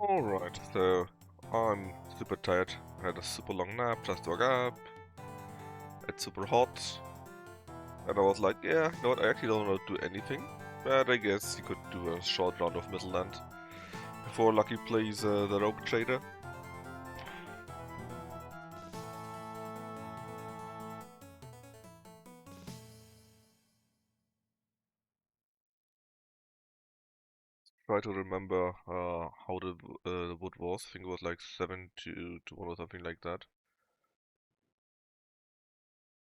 Alright, so I'm super tired. I had a super long nap, just woke up. It's super hot. And I was like, yeah, you know what, I actually don't want to do anything. But I guess you could do a short round of Mittelland before Lucky plays the Rogue Trader. Try to remember how the wood was. I think it was like 7 to 1 or something like that.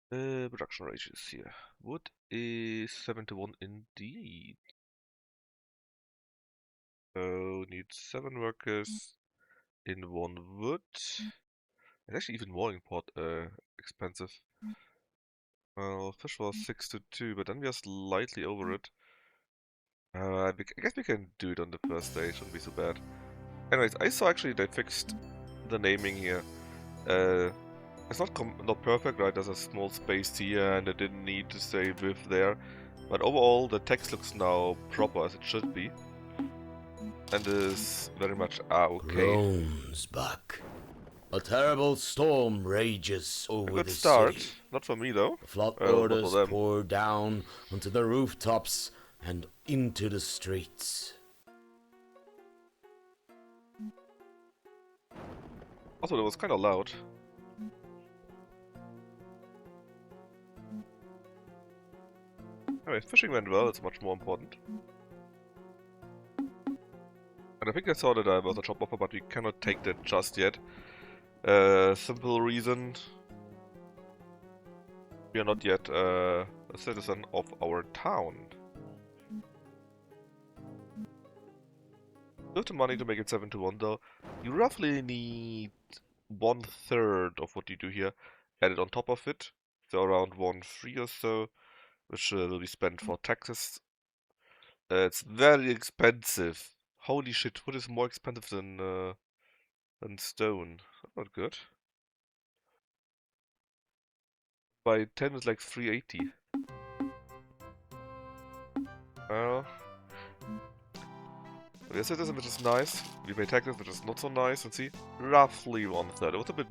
Production ratios here. Wood is 7 to 1 indeed. So need 7 workers in 1 wood. It's actually even more expensive. Well, fish was 6 to 2, but then we are slightly over it. I guess we can do it on the first day, shouldn't be so bad. Anyways, I saw actually they fixed the naming here. It's not perfect, right? There's a small space here, and I didn't need to say with there. But overall, the text looks now proper as it should be, and is very much okay. Groans back. A terrible storm rages A over good the start, city. not for me though. The flood Not for waters them. pour down onto the rooftops and into the streets. Also, it was kind of loud. Anyway, fishing went well, it's much more important. And I think I saw that I was a job offer, but we cannot take that just yet. Simple reason. We are not yet a citizen of our town. With the money to make it 7 to 1 though, you roughly need 1/3 of what you do here added on top of it. So around 1/3 or so, which will be spent for taxes. It's very expensive. Holy shit, what is more expensive than stone? That's not good. By 10 is like 380. Well, we are citizen, which is nice. We pay taxes, which is not so nice. Let's see, roughly 1/3. It was a bit,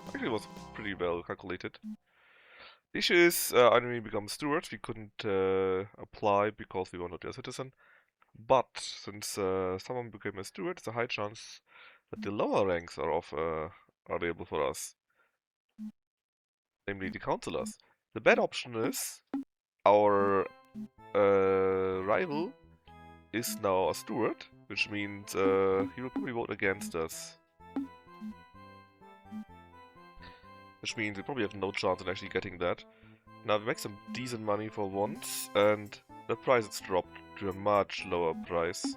actually, it was pretty well calculated. The issue is, enemy becomes steward. We couldn't apply because we were not a citizen. But since someone became a steward, there's a high chance that the lower ranks are available for us, namely the councillors. The bad option is our rival is now a steward, which means he will probably vote against us. Which means we probably have no chance in actually getting that. Now we make some decent money for once, and the price has dropped to a much lower price.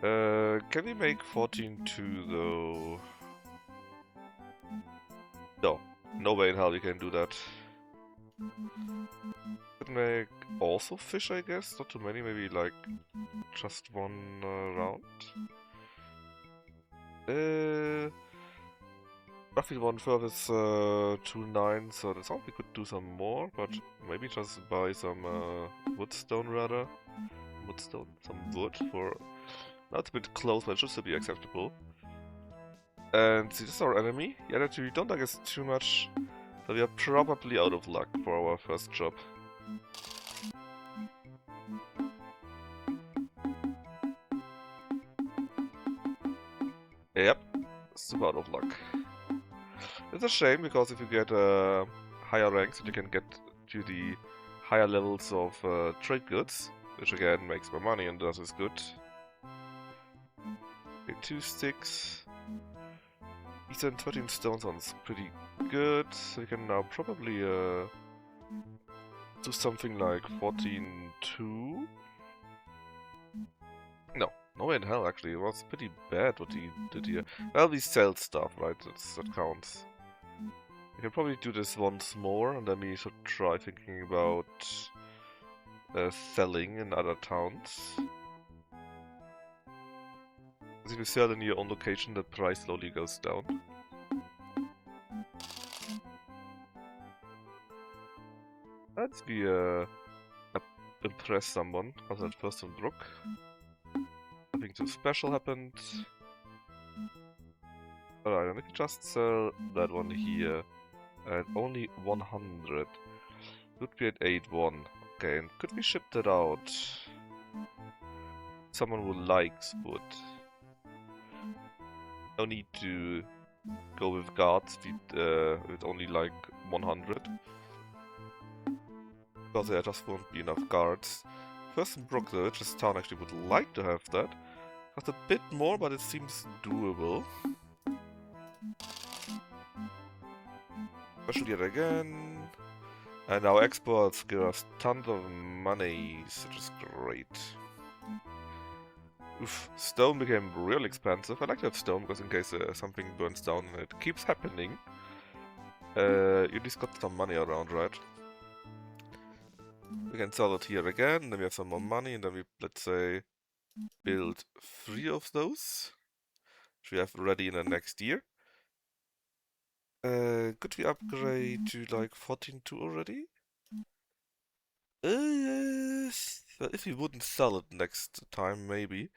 Can we make 14.2 though? No, no way in hell we can do that. Could make also fish, I guess. Not too many, maybe like just 1 round. Roughly 1/3 is 2.9, so that sounds we could do some more, but maybe just buy some woodstone rather. Woodstone, some wood for. Now it's a bit close, but it should still be acceptable. And see, this is our enemy. Yeah, that we don't, I guess, too much. So we are probably out of luck for our first job. Yep, super out of luck. It's a shame, because if you get higher ranks, you can get to the higher levels of trade goods. which again makes more money and that is good. Okay, 2 sticks. Ethan 13 stone sounds pretty good. So we can now probably do something like 14-2. No way in hell actually, it was pretty bad what he did here. Well, we sell stuff, right? That counts. We can probably do this once more and then we should try thinking about selling in other towns. As if you sell in your own location, the price slowly goes down. Let's be impress someone. How's that person Brook? Nothing too special happened. Alright, and we can just sell that one here at only 100. Would be at 8-1. Okay, and could we ship that out? Someone who likes wood. No need to go with guards with only like 100. Because there just won't be enough guards. First in Brook, the richest town, actually would like to have that. Cost a bit more, but it seems doable. Especially yet again. And our exports give us tons of money, which is great. Oof, stone became real expensive. I like to have stone because in case something burns down and it keeps happening, you at least got some money around, right? We can sell it here again, then we have some more money, and then we, let's say, build 3 of those, which we have ready in the next year. Could we upgrade to like 14-2 already? Well, if we wouldn't sell it next time, maybe.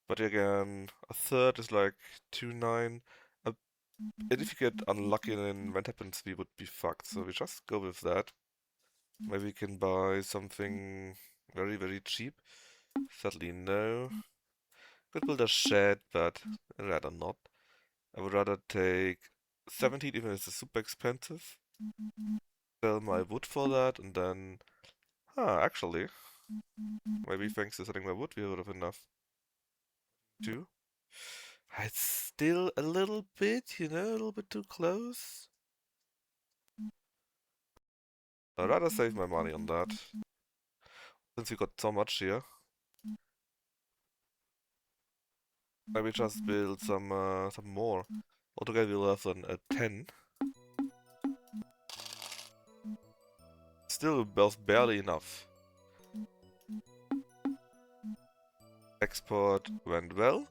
But again, a third is like 2-9. And if you get unlucky and an event happens, we would be fucked. So we just go with that. Maybe we can buy something very, very cheap. Sadly, no. Could build a shed, but I'd rather not. I would rather take 17, even if it's super expensive. Sell my wood for that, and then... actually. Maybe thanks to selling my wood, we would have enough. Too. It's still a little bit, you know, a little bit too close. I'd rather save my money on that. Since we got so much here. Maybe just build some more. Altogether we'll have a 10. Still barely enough. Export went well.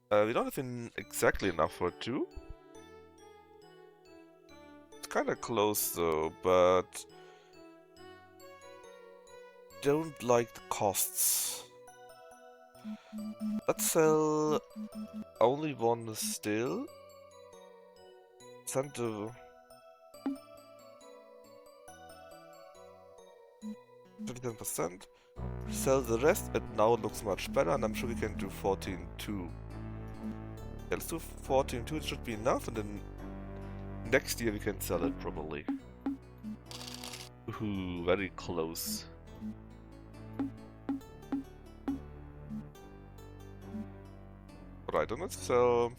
We don't have exactly enough for 2. It's kinda close though, but... don't like the costs. Let's sell only 1 still. Send to 27%. Sell the rest, and now it looks much better, and I'm sure we can do 14-2. Yeah, let's do 14-2, it should be enough, and then next year we can sell it probably. Ooh, very close. Right, and let's sell...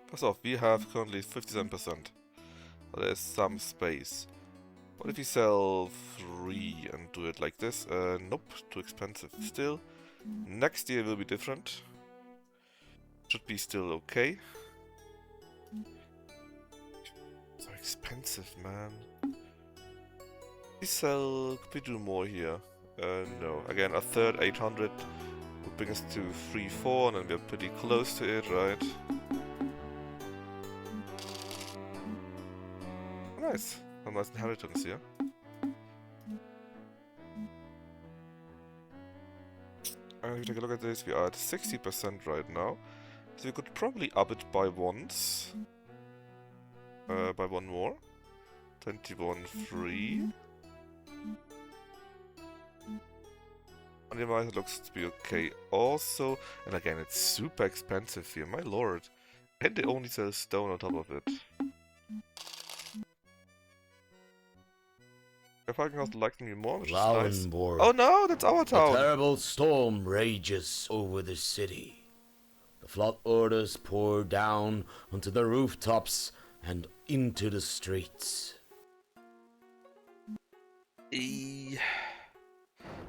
First off, we have currently 57%. So there's some space. What if we sell 3 and do it like this? Nope, too expensive still. Next year will be different. Should be still okay. So expensive, man. We sell... could we do more here? No. Again, a third 800 would bring us to 3-4, and then we're pretty close to it, right? Nice. A nice inheritance here. And if you take a look at this, we are at 60% right now. So we could probably up it by once. By 1 more. 21-3. Otherwise it looks to be okay also. And again, it's super expensive here, my lord. And they only sell stone on top of it. The Falcon House likes me more, which is nice. Lauenborg. Oh no, that's our A town! terrible storm rages over the city. The flood orders pour down onto the rooftops and into the streets.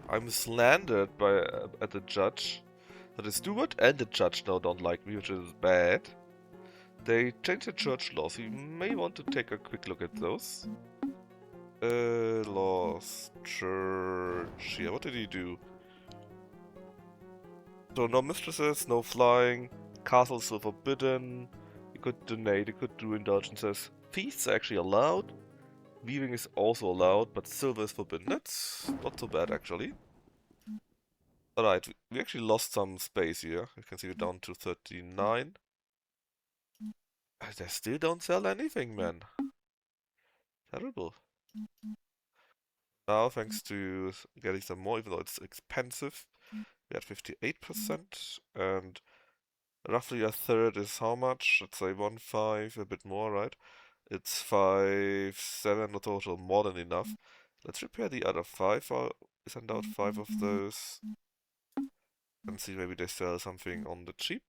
I'm slandered by at the judge. So the steward and the judge now don't like me, which is bad. They changed the church laws. You may want to take a quick look at those. Laws. Church. Yeah, what did he do? So no mistresses, no flying, castles are forbidden. You could donate, you could do indulgences. Feasts are actually allowed. Weaving is also allowed, but silver is forbidden. That's not so bad actually. Alright, we actually lost some space here. You can see we're down to 39. They still don't sell anything, man. Terrible. Now, thanks to getting some more, even though it's expensive, we had 58%, and roughly a third is how much? Let's say 1.5, a bit more, right? It's 5.7, a total, more than enough. Let's repair the other 5, or send out 5 of those, and see maybe they sell something on the cheap.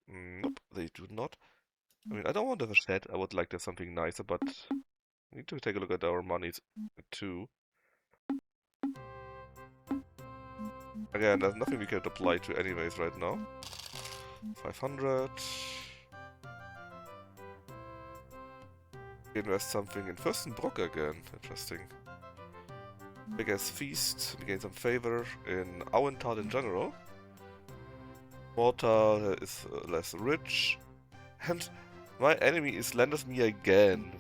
Nope, they do not. I mean, I don't want to have a shed, I would like to have something nicer, but we need to take a look at our monies too. Again, there's nothing we can apply to anyways right now. 500. Invest something in Fürstenbruck again. Interesting. Big ass feast. We gain some favor in Auental in general. Mortal is less rich. And my enemy is slanders me again.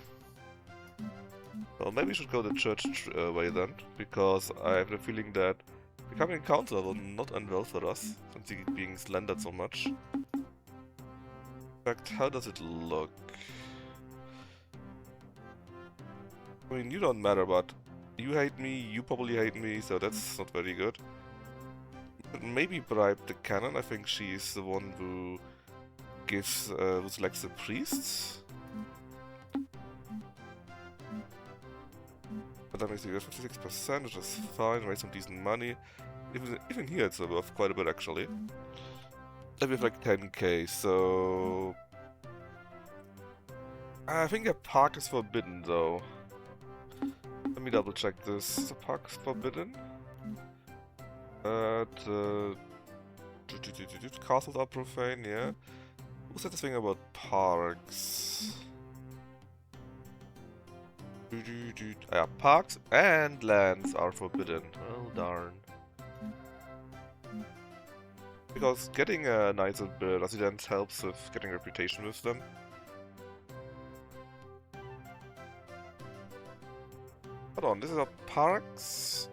Well, maybe we should go the church way then. Because I have the feeling that becoming a counselor will not end well for us. Since he's being slandered so much. In fact, how does it look? I mean, you don't matter, but you hate me, you probably hate me, so that's not very good. But maybe bribe the canon. I think she's the one who gives, who selects the priests. But that makes you 56%, which is fine, raise some decent money. Even here it's worth quite a bit actually. And we have like 10k, so... I think a park is forbidden though. Let me double check this. The park is forbidden. Castles are profane, yeah. Who said this thing about parks? Yeah, parks and lands are forbidden. Well, darn. Because getting a nicer residence helps with getting a reputation with them. Hold on, this is a parks,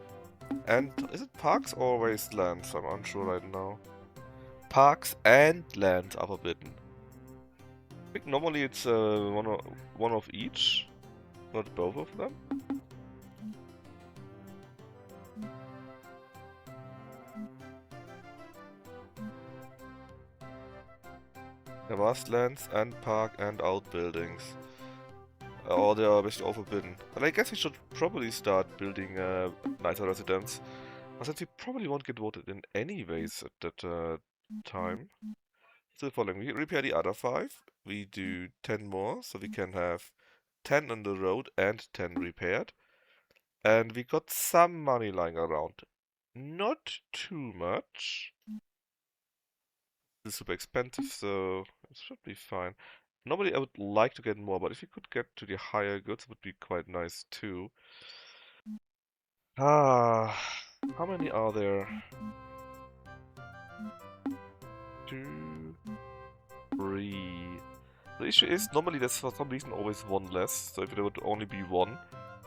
and is it parks or wastelands? I'm unsure right now. Parks and lands are forbidden. I think normally it's one of each, not both of them. There must lands and park and outbuildings. Or they are basically all forbidden. But I guess we should probably start building nicer residents. Since we probably won't get voted in anyways at that time. So the following, we repair the other 5. We do 10 more, so we can have 10 on the road and 10 repaired. And we got some money lying around. Not too much. This is super expensive, so it should be fine. Normally I would like to get more, but if we could get to the higher goods, it would be quite nice too. How many are there? 2, 3. The issue is, normally there's for some reason always one less, so if there would only be one,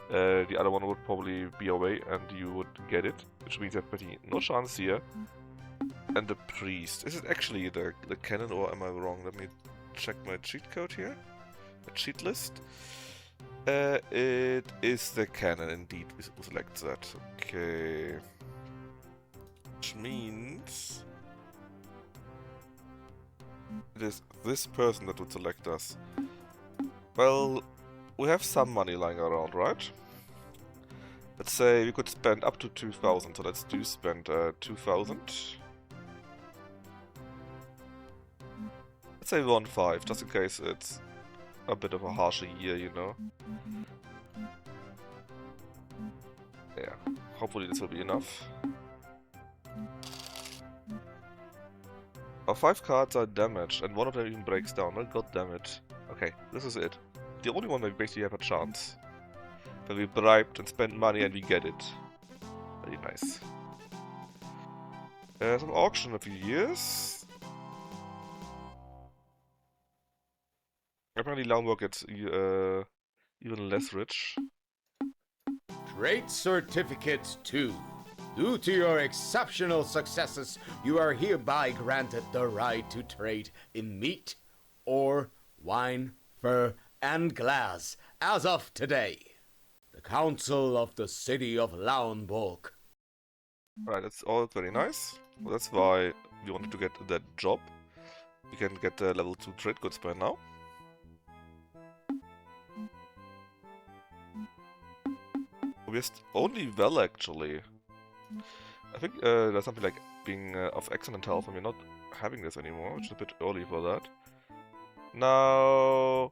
the other one would probably be away and you would get it, which means you have pretty no chance here. And the priest. Is it actually the cannon or am I wrong? Let me check my cheat code here. The cheat list. It is the cannon indeed. We select that. Okay. Which means it is this person that would select us. Well, we have some money lying around, right? Let's say we could spend up to 2,000, so let's do spend 2,000. Let's say 1.5, just in case it's a bit of a harsher year, you know. Yeah, hopefully this will be enough. Our 5 cards are damaged, and one of them even breaks down. Oh, god damn it. Okay, this is it. The only one where we basically have a chance. When we bribed and spent money and we get it. Very nice. Some auction in a few years. Apparently Launburg gets even less rich. Trade Certificate 2. Due to your exceptional successes, you are hereby granted the right to trade in meat, ore, wine, fur, and glass as of today. The Council of the City of Lauenburg. Right, that's all very nice. Well, that's why we wanted to get that job. We can get the level 2 trade goods by now. We're only well, actually. I think there's something like being of excellent health, and we're not having this anymore, which is a bit early for that. Now,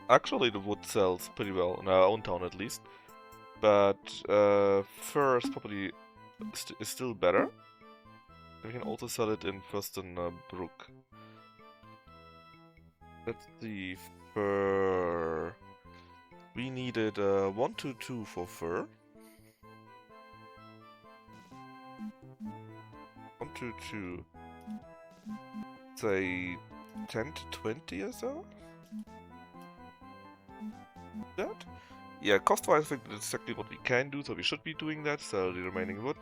actually the wood sells pretty well, in our own town at least. But fur is probably is still better. We can also sell it in Fürstenbruck. Let's see, fur. We needed 1 to 2 for fur. 1 to 2. Say 10 to 20 or so? That? Yeah, cost-wise I think that's exactly what we can do, so we should be doing that, sell the remaining wood.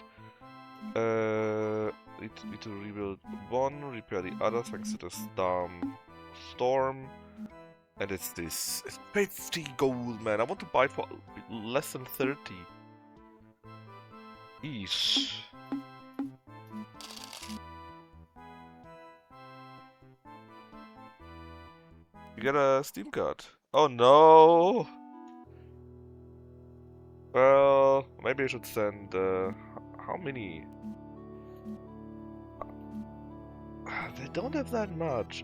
Need to rebuild one, repair the other thanks to the storm. And it's this. It's 50 gold, man. I want to buy for less than 30. Eesh. You get a Steam card. Oh no! Well, maybe I should send, how many? They don't have that much.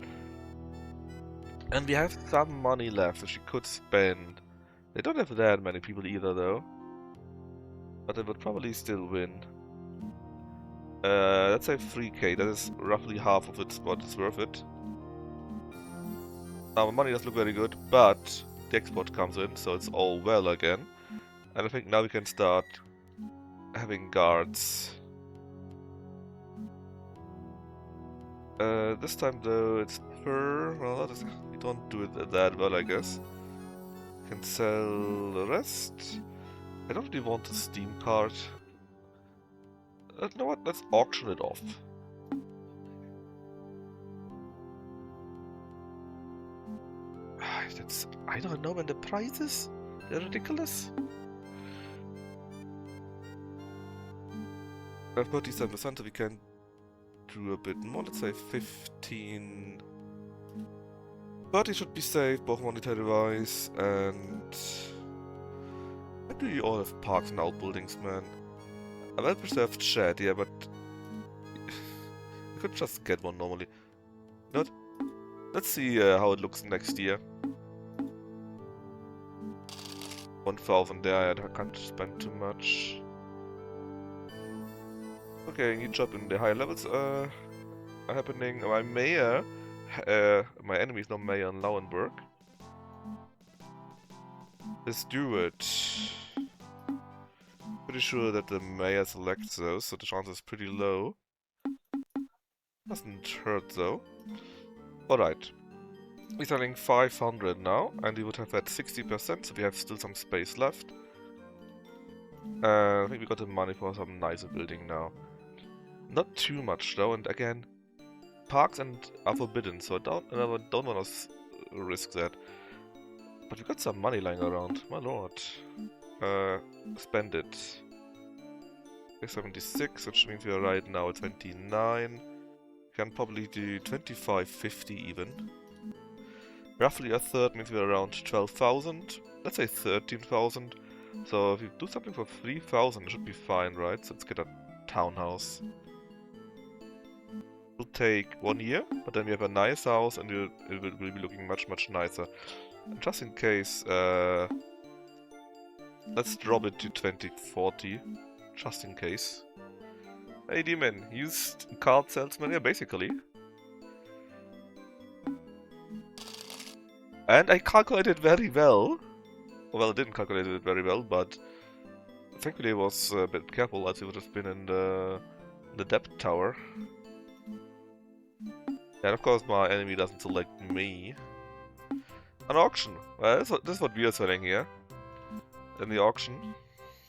And we have some money left that she could spend. They don't have that many people either, though. But they would probably still win. Let's say 3k, that is roughly half of it, what is worth it. Now, my money doesn't look very good, but the export comes in, so it's all well again. And I think now we can start having guards. This time though, it's fur. Well, we don't do it that well, I guess. Can sell the rest. I don't really want a Steam card. You know what? Let's auction it off. I don't know, when the prices, they're ridiculous. 37%, so we can do a bit more, let's say 15. 30 should be safe, both monetary wise, and why do you all have parks and outbuildings, man? A well-preserved shed, yeah, but you could just get one normally. Not. Let's see how it looks next year. 1,000 there, I can't spend too much. Okay, new job in the higher levels are happening. My mayor, my enemy is now mayor in Lauenburg. Let's do it. Pretty sure that the mayor selects those, so the chance is pretty low. Doesn't hurt though. Alright. We're selling 500 now, and we would have had 60%, so we have still some space left. I think we got the money for some nicer building now. Not too much though, and again, parks are forbidden, so I don't want to risk that. But we got some money lying around, my lord. Spend it. 76, which means we are right now at 29. Can probably do 25.50 even. Roughly a third means we're around 12,000. Let's say 13,000. So if you do something for 3,000, it should be fine, right? So let's get a townhouse. It'll take 1 year, but then we have a nice house and it will be looking much, much nicer. And just in case, let's drop it to 2040, just in case. Hey Demon, used card salesman, yeah, basically. And I calculated very well. Well, I didn't calculate it very well, but thankfully I was a bit careful, as it would have been in the depth tower. And of course my enemy doesn't select me. An auction! Well, this is what we are selling here. In the auction.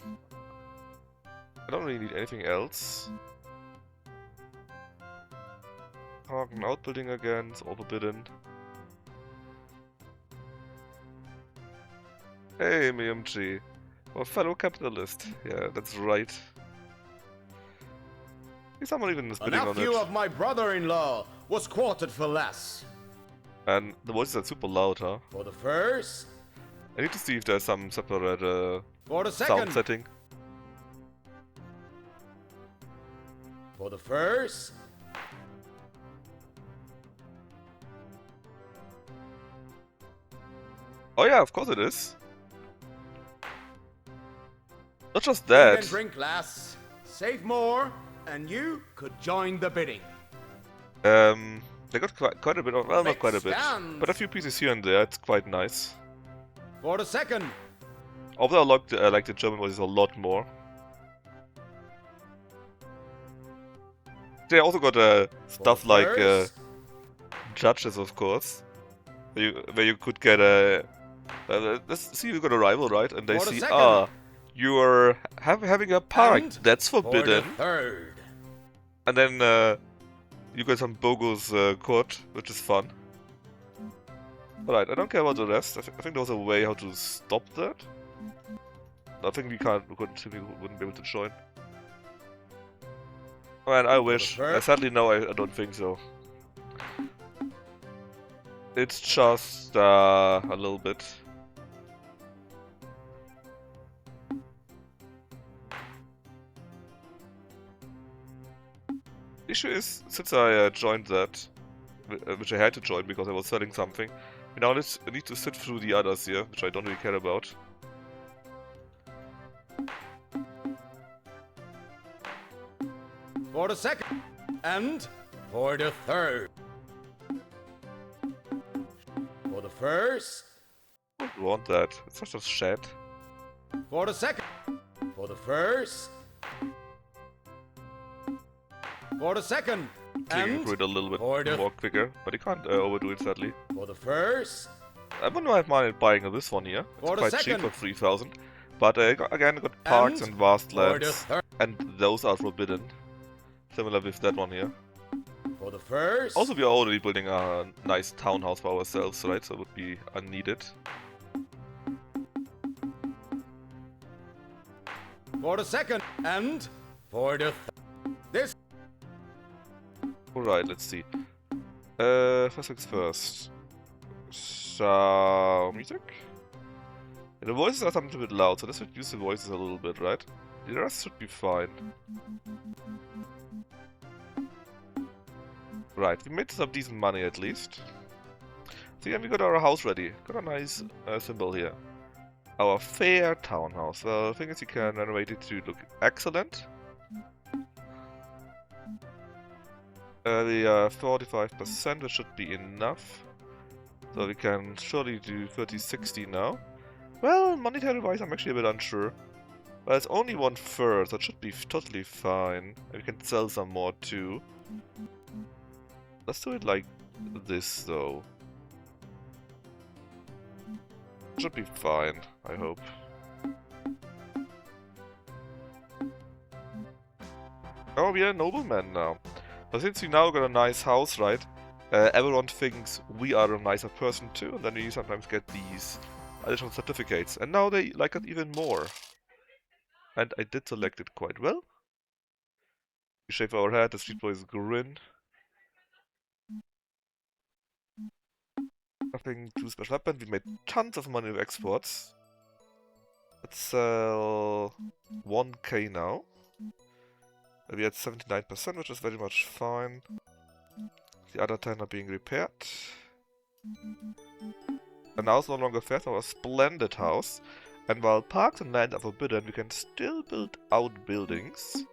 I don't really need anything else. Hagen outbuilding again, it's all forbidden. Hey, MMG. Our fellow capitalist. Yeah, that's right. Someone even is A bidding on it. nephew of my brother-in-law was quartered for less. And the voices are super loud, huh? For the first, I need to see if there's some separate for the sound second, setting. for the first, Oh yeah, of course it is. Not just eat that. and drink less, save more, and you could join the bidding. They got quite a bit of, well, not quite a bit, Stands. but a few pieces here and there. It's quite nice. For the second, Although I like the German voices a lot more. They also got stuff the like first, judges, of course, where you could get a. Let's see, you got a rival, right? And they For the see, second. you are having a park. And That's for the forbidden. third. And then you got some bogus court, which is fun. Alright, I don't care about the rest. I think there was a way how to stop that. I think we wouldn't be able to join. Man, I wish. Sadly, no, I don't think so. It's just a little bit. Issue is, since I joined that, which I had to join because I was selling something, I now need to sit through the others here, which I don't really care about. For the second, and for the third. For the first, I don't want that. It's such a shed. for the second, for the first, for the second, Clicking and through it a little for bit the more quicker, but you can't overdo it, sadly. for the first, I wouldn't have minded buying this one here. It's For the quite cheap second. for 3,000. But again, I got parks and vast for the lands, third, and those are forbidden. Similar with that one here. for the first, Also, we are already building a nice townhouse for ourselves, right? So it would be unneeded. for the second, and for the this. Alright, let's see. First things first. So, music? The voices are something a bit loud, so let's reduce the voices a little bit, right? The rest should be fine. Right, we made some decent money at least. So yeah, we got our house ready. Got a nice symbol here. Our fair townhouse. Well, the thing is you can renovate it to look excellent. The 45%, which should be enough. So we can surely do 30-60 now. Well, monetary-wise, I'm actually a bit unsure. But it's only 1/3, so it should be totally fine. And we can sell some more too. Let's do it like this, though. Should be fine, I hope. Oh, we are noblemen now. But since we now got a nice house, right? Everyone thinks we are a nicer person too, and then we sometimes get these additional certificates. And now they like it even more. And I did select it quite well. We shave our head, the street boys grin. Nothing too special happened. We made tons of money with exports. Let's sell 1k now. We're at 79%, which is very much fine. The other 10 are being repaired. And now it's no longer fair, so a splendid house. And while parks and land are forbidden, we can still build outbuildings.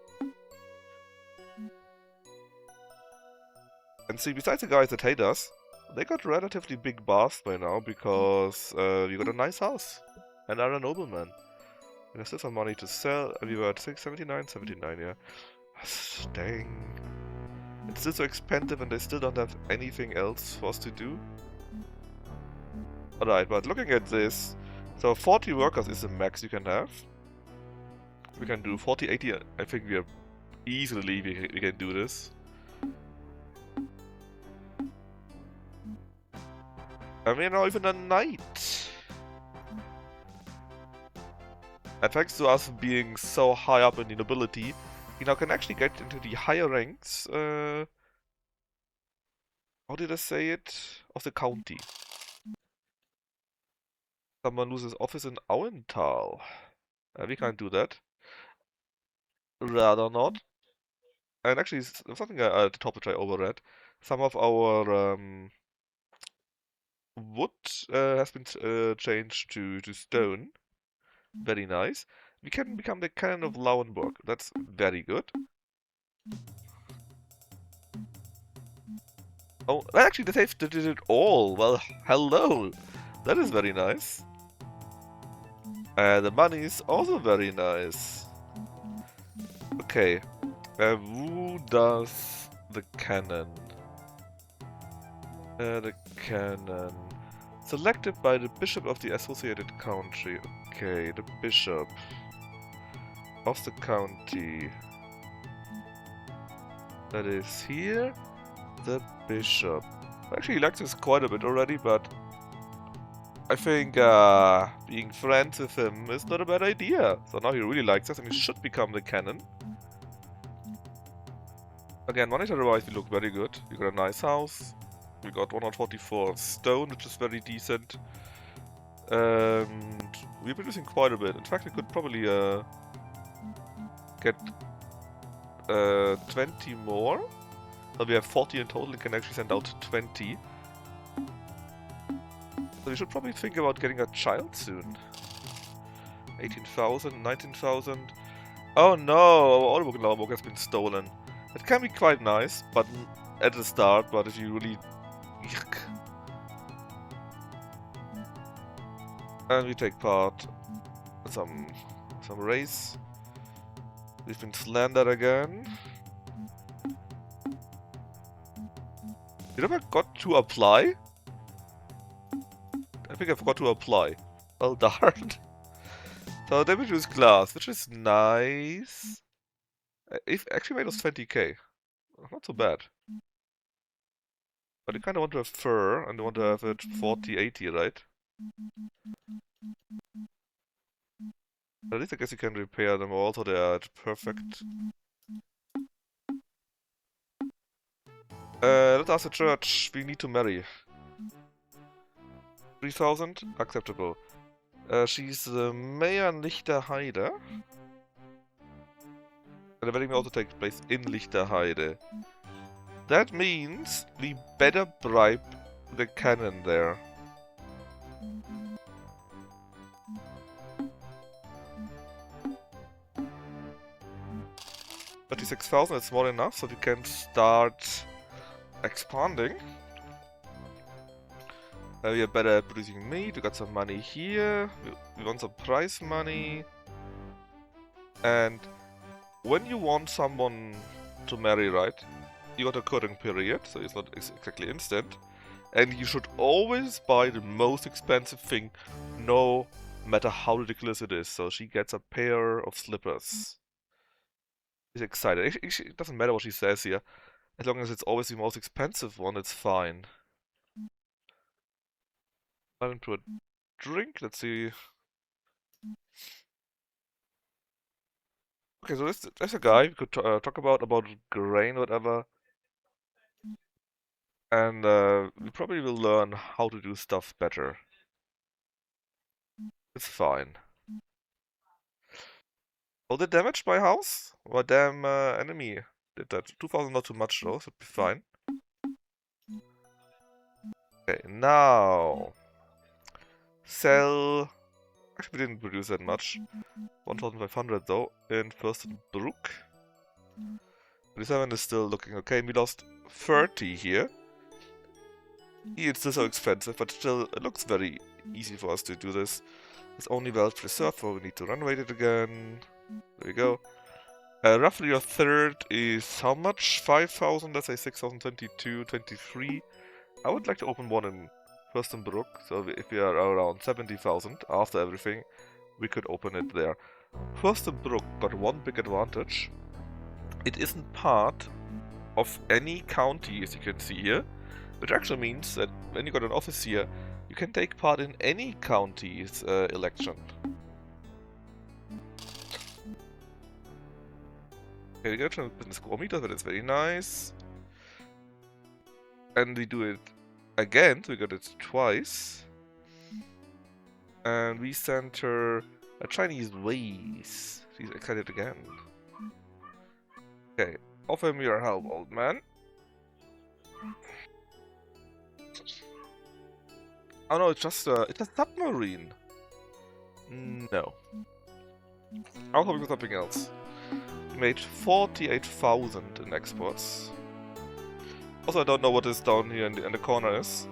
And see, besides the guys that hate us, they got relatively big baths by now because we got a nice house. And are a nobleman. And there's still some money to sell. And we were at 679, 79, yeah. Dang. It's still so expensive and they still don't have anything else for us to do. Alright, but looking at this, so 40 workers is the max you can have. We can do 40, 80, I think we are easily, we can do this. And we're now even a knight. And thanks to us being so high up in the nobility, we now can actually get into the higher ranks, how did I say it? Of the county. Someone loses office in Auental. We can't do that. Rather not. And actually, something at the top which I overread. Some of our wood has been changed to stone. Very nice. We can become the Canon of Lauenburg. That's very good. Oh, actually, they did it all. Well, hello. That is very nice. The money is also very nice. Okay. Who does the cannon? The cannon. Selected by the Bishop of the Associated Country. Okay, the Bishop of the county. That is here. The Bishop. I actually like this quite a bit already, but I think being friends with him is not a bad idea. So now he really likes us and he should become the cannon. Again, monetary-wise, we look very good. We got a nice house. We got 144 stone, which is very decent. And we're producing quite a bit. In fact, we could probably get 20 more. So we have 40 in total, we can actually send out 20. So we should probably think about getting a child soon. 18,000, 19,000. Oh no, our Oldenburg has been stolen. It can be quite nice, but at the start, but if you really... And we take part in some race. We've been slandered again. You never got to apply? I think I forgot to apply. Well darned. So damage is glass, which is nice. It actually made us 20k. Not so bad. But you kind of want to have fur, and you want to have it 40, 80, right? At least I guess you can repair them also, they are at perfect. Let's ask the church, we need to marry. 3,000? Acceptable. She's Mayor Lichterheide. And the wedding will also take place in Lichterheide. That means we better bribe the cannon there. $36,000 is more than enough, so we can start expanding. We are better at producing meat, we got some money here, we want some prize money. And when you want someone to marry, right, you got a courting period, so it's not exactly instant. And you should always buy the most expensive thing, no matter how ridiculous it is. So she gets a pair of slippers. She's excited. It doesn't matter what she says here. As long as it's always the most expensive one, it's fine. Into a drink. Let's see. Okay, so there's a guy we could talk about grain, whatever. And we probably will learn how to do stuff better. It's fine. Oh, they damaged my house? Well, damn enemy did that. 2,000 not too much though, so it'd be fine. Okay, now sell. Actually, we didn't produce that much. 1,500 though in Fürstenbruck. 27 is still looking okay. We lost 30 here. It's still so expensive, but still it looks very easy for us to do this. It's only wealth preserved, so we need to renovate it again. There we go. Roughly a third is how much? 5,000, let's say 6,022, 23. I would like to open one in Fürstenbruck, so if we are around 70,000 after everything, we could open it there. Fürstenbruck got one big advantage. It isn't part of any county, as you can see here, which actually means that when you got an office here, you can take part in any county's election. Okay, we got a business score meter, but it's very nice. And we do it again, so we got it twice. And we sent her a Chinese ways. She's excited again. Okay, offer me your help, old man. Oh no, it's a submarine. No. I'll help you with something else. We made 48,000 in exports. Also, I don't know what this down here in the corner is.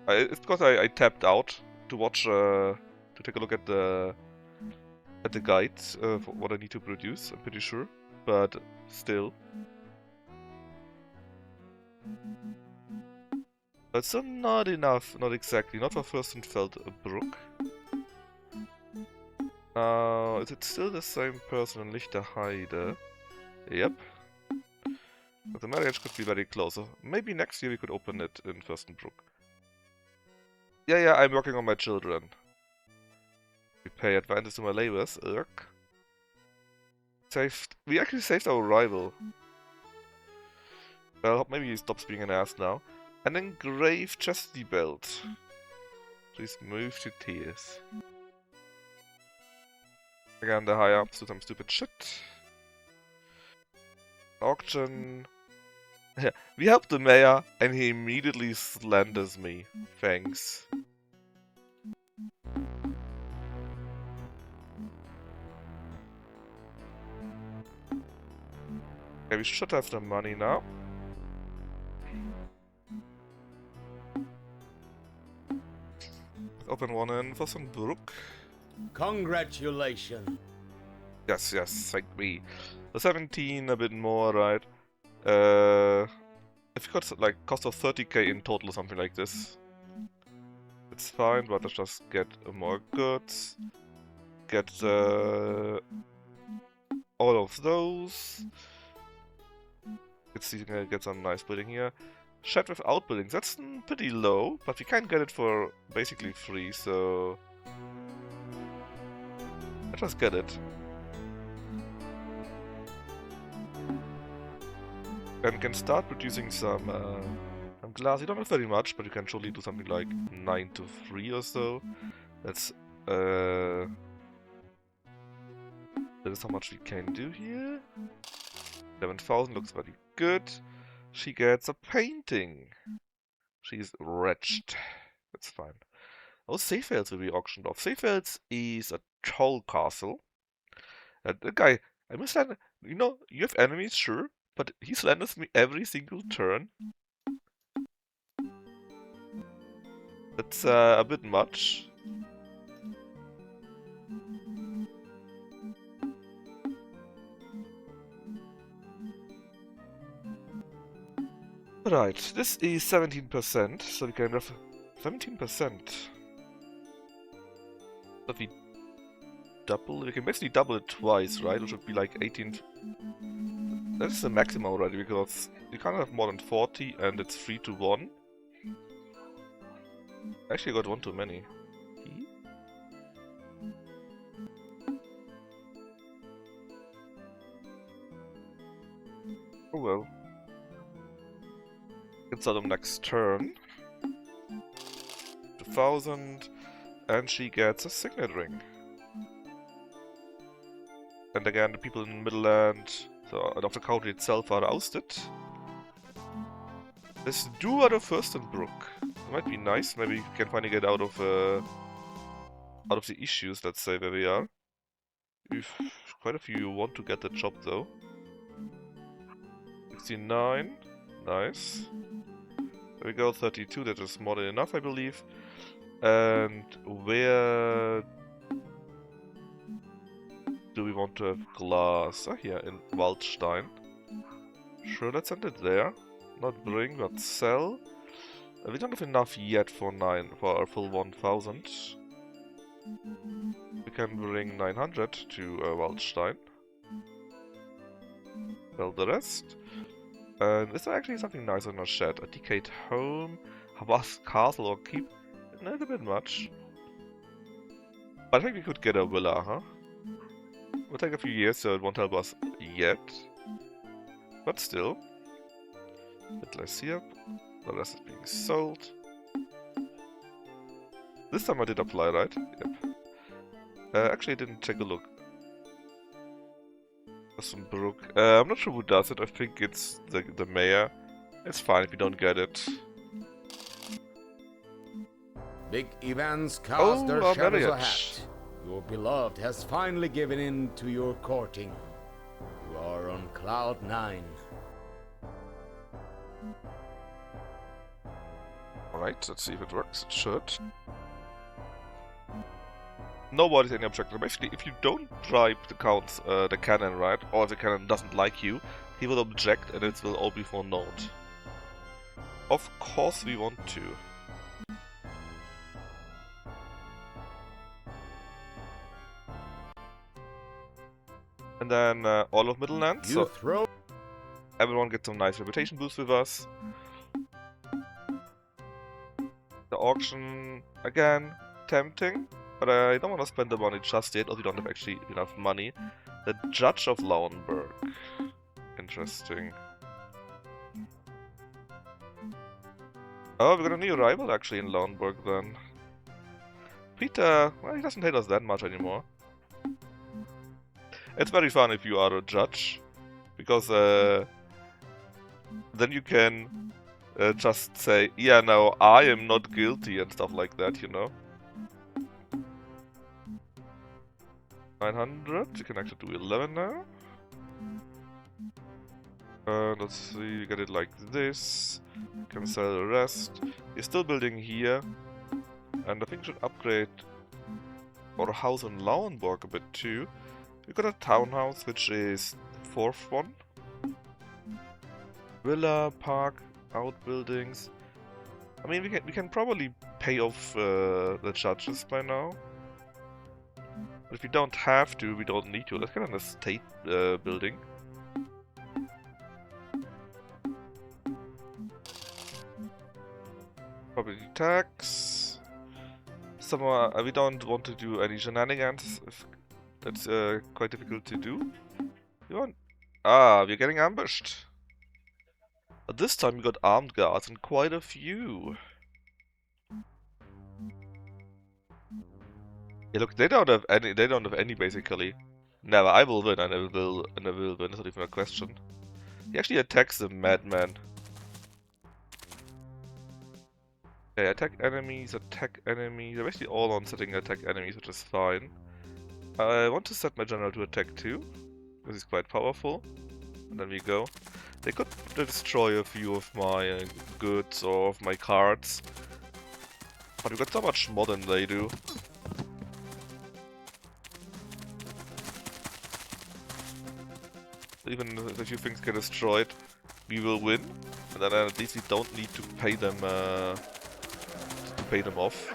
It's because I tapped out to watch, to take a look at the guide for what I need to produce. I'm pretty sure, but still. But still not enough, not exactly, not for Fürstenfeldbruck. Now, is it still the same person in Lichterheide? Yep. But the marriage could be very close, so maybe next year we could open it in Fürstenbruck. Yeah, I'm working on my children. We pay advantage to my labors, we actually saved our rival. Well, maybe he stops being an ass now. An engraved chastity belt. Please move to tears. Again, the high ups do some stupid shit. Auction. We help the mayor, and he immediately slanders me. Thanks. Okay, we should have the money now. Open one in Fürstenbruck. Congratulations. Yes, thank me. The 17, a bit more, right? If you got like cost of 30k in total or something like this, it's fine, but let's just get more goods. Get all of those. Let's see, get some nice building here. Shed without buildings, that's pretty low, but we can get it for basically free, so let's just get it. And we can start producing some glass. You don't have very much, but you can surely do something like 9 to 3 or so. That's that is how much we can do here. 11,000 looks very good. She gets a painting. She's wretched. That's fine. Oh, Seefelds will be auctioned off. Seefelds is a troll castle. The guy, I must say, you know, you have enemies, sure, but he slanders me every single turn. That's a bit much. Right, this is 17%, so we can have 17%. If we double, we can basically double it twice, right? Which would be like 18. That's the maximum already, because you can't have more than 40, and it's 3 to 1. Actually, I got one too many. Oh well. It's on the next turn. 2,000, and she gets a signet ring. And again, the people in Mittelland, so of the country itself, are ousted. Let's do out of Fürstenbruck. It might be nice. Maybe we can finally get out of the issues. Let's say where we are. If quite a few want to get the job though. 69, nice. There we go, 32. That is more than enough, I believe. And where do we want to have glass? Ah, here in Waldstein. Sure, let's send it there. Not bring, but sell. We don't have enough yet for our full 1000. We can bring 900 to Waldstein. Sell the rest. And is there actually something nice on our shed? A decayed home, Havas castle or keep? Not a bit much. But I think we could get a villa, huh? Will take a few years, so it won't help us yet. But still. A bit less here. The rest is being sold. This time I did apply, right? Yep. Actually, I didn't take a look. Fürstenbruck. I'm not sure who does it. I think it's the mayor. It's fine if you don't get it. Big events cast their shadows marriage. ahead. Your beloved has finally given in to your courting. You are on cloud 9. Alright, let's see if it works. It should. Nobody's any objection. Basically, if you don't bribe the cannon, right, or if the cannon doesn't like you, he will object and it will all be for naught. Of course we want to. And then all of Mittelland, so everyone gets some nice reputation boost with us. The auction, again, tempting. But I don't want to spend the money just yet, or we don't have actually enough money. The Judge of Lauenburg. Interesting. Oh, we got a new rival actually in Lauenburg then. Peter, well, he doesn't hate us that much anymore. It's very fun if you are a judge, because then you can just say, yeah, no, I am not guilty and stuff like that, you know. 900, you can actually do 11 now. Let's see, get it like this. Can sell the rest. We're still building here. And I think we should upgrade our house in Lauenburg a bit too. We got a townhouse, which is the 4th one. Villa, park, outbuildings. I mean, we can probably pay off the judges by now. But if we don't have to, we don't need to. Let's get an estate building. Property tax. Somewhere we don't want to do any shenanigans. That's quite difficult to do. We're getting ambushed. But this time we got armed guards and quite a few. Yeah, look, they don't have any basically. Never, I will win, and I will win, it's not even a question. He actually attacks the madman. Okay, attack enemies. They're basically all on setting attack enemies, which is fine. I want to set my general to attack too, because he's quite powerful. And then we go. They could destroy a few of my goods or of my cards. But we got so much more than they do. Even if a few things get destroyed, we will win, and then at least we don't need to pay them off.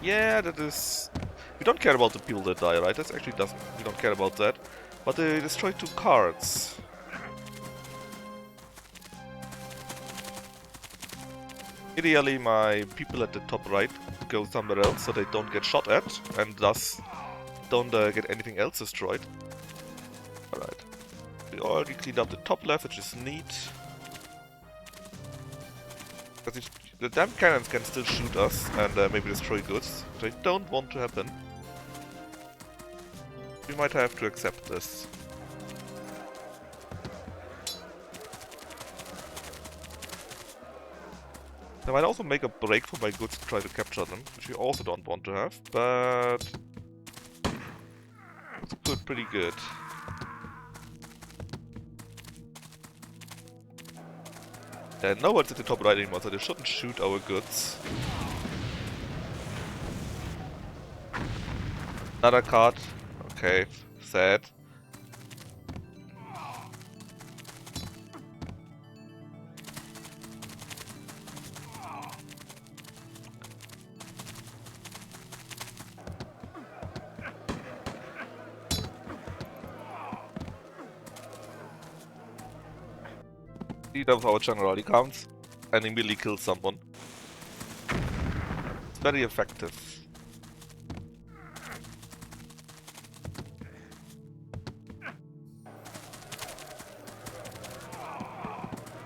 Yeah, that is. We don't care about the people that die, right? That's actually doesn't. We don't care about that. But they destroyed 2 cards. Ideally, my people at the top right go somewhere else so they don't get shot at and thus don't get anything else destroyed. Alright. We already cleaned up the top left, which is neat. Because the damn cannons can still shoot us and maybe destroy goods, which I don't want to happen. We might have to accept this. They might also make a break for my goods to try to capture them, which we also don't want to have, but it's pretty good. No one's at the top right anymore, so they shouldn't shoot our goods. Another card. Okay, sad. That was our general. He comes and immediately kills someone. It's very effective.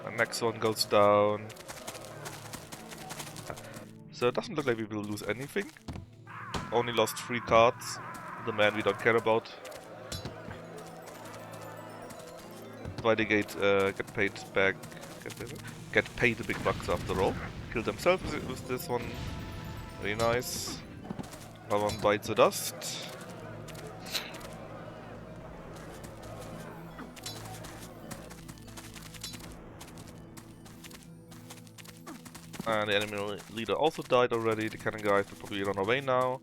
The next one goes down. So it doesn't look like we will lose anything. Only lost 3 cards. The man we don't care about. Why they get paid back, get paid the big bucks after all. Kill themselves with this one. Very nice. Another one bites the dust. And the enemy leader also died already. The cannon guys will probably run away now.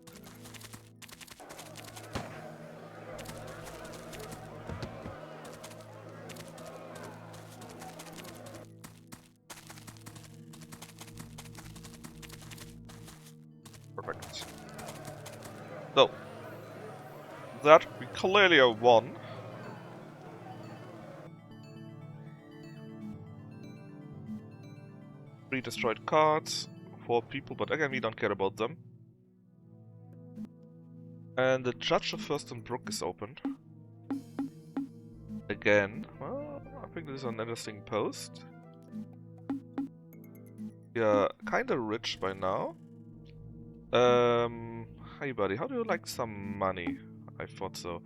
Perfect. So, that we clearly have won. Three destroyed cards, 4 people, but again we don't care about them. And the Judge of Fürstenbruck is opened. Again. Well, I think this is an interesting post. We are kinda rich by now. Hi buddy, how do you like some money? I thought so.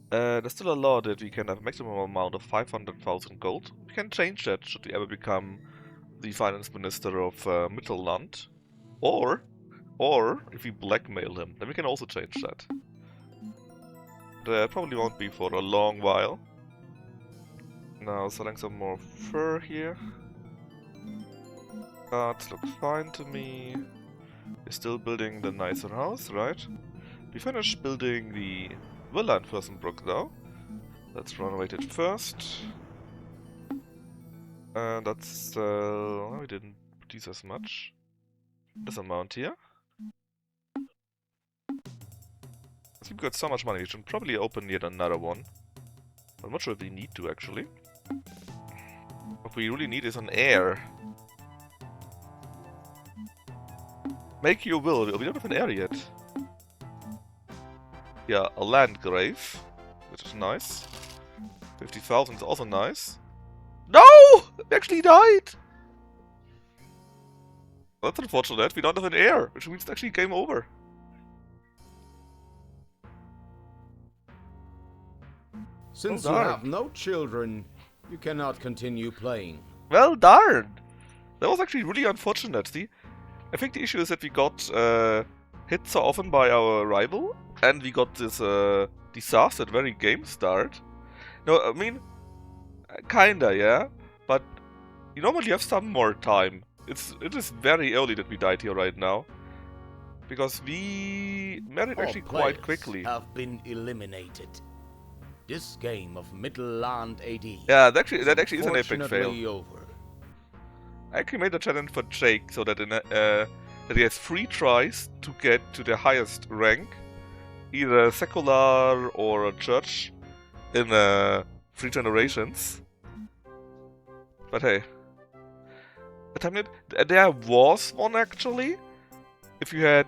There's still a law that we can have a maximum amount of 500,000 gold. We can change that should we ever become the finance minister of Mittelland. Or if we blackmail him, then we can also change that. That probably won't be for a long while. Now selling some more fur here. Cards look fine to me. We're still building the nicer house, right? We finished building the villa in Fürstenbruck though. Let's renovate it first. And that's we didn't produce as much. This amount here. We've got so much money, we should probably open yet another one. I'm not sure if we need to actually. What we really need is an heir. Make your will. We don't have an heir yet. Yeah, a landgrave, which is nice. 50,000 is also nice. No! We actually died! That's unfortunate. We don't have an heir, which means it's actually game over. Since you have no children, you cannot continue playing. Well darn! That was actually really unfortunate, see? I think the issue is that we got hit so often by our rival, and we got this disaster at very game start. No, I mean, kinda, yeah? But you normally have some more time. It is very early that we died here right now. Because we married actually quite quickly. Have been eliminated. This game of Mittelland AD. Yeah, that actually is an epic fail. Over. I actually made a challenge for Jake so that that he has 3 tries to get to the highest rank, either secular or a church in 3 generations. But hey, there was one actually. If you had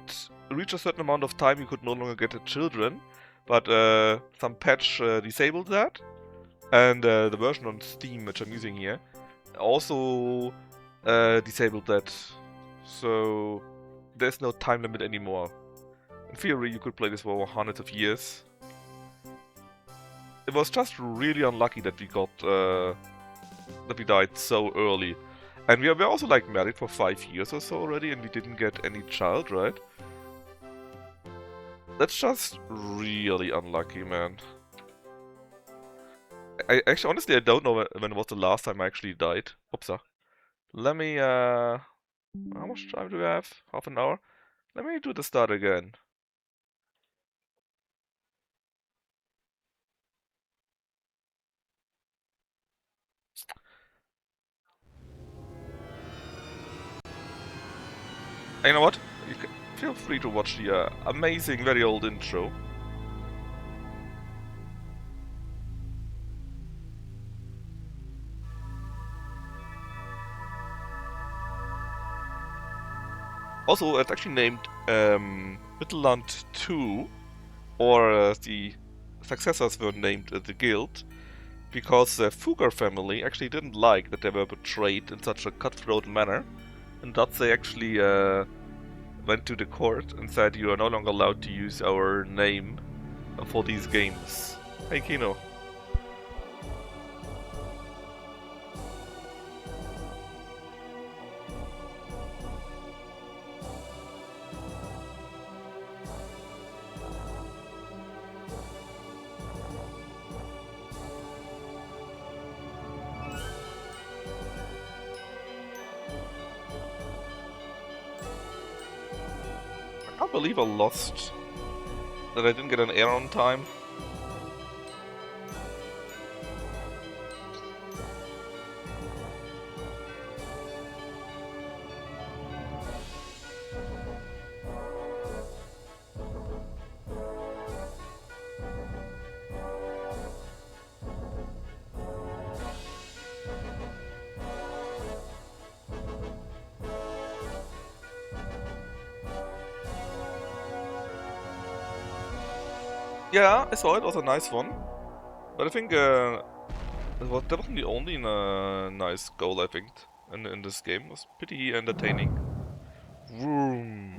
reached a certain amount of time, you could no longer get the children. but some patch disabled that. And the version on Steam, which I'm using here, also disabled that. So there's no time limit anymore. In theory, you could play this for hundreds of years. It was just really unlucky that we got that we died so early. And we were also like married for 5 years or so already, and we didn't get any child, right? That's just really unlucky, man. I actually, honestly, I don't know when was the last time I actually died. Oopsa. Let me, how much time do we have? Half an hour? Let me do the start again. And you know what? You can feel free to watch the amazing, very old intro. Also, it's actually named Mittelland 2, or the successors were named the Guild, because the Fugger family actually didn't like that they were betrayed in such a cutthroat manner, and thus they actually went to the court and said you are no longer allowed to use our name for these games. Hey Kino. I can't believe I lost. That I didn't get an air on time. Yeah, I saw it, was a nice one. But I think it was definitely the only nice goal I think in this game. It was pretty entertaining. Vroom.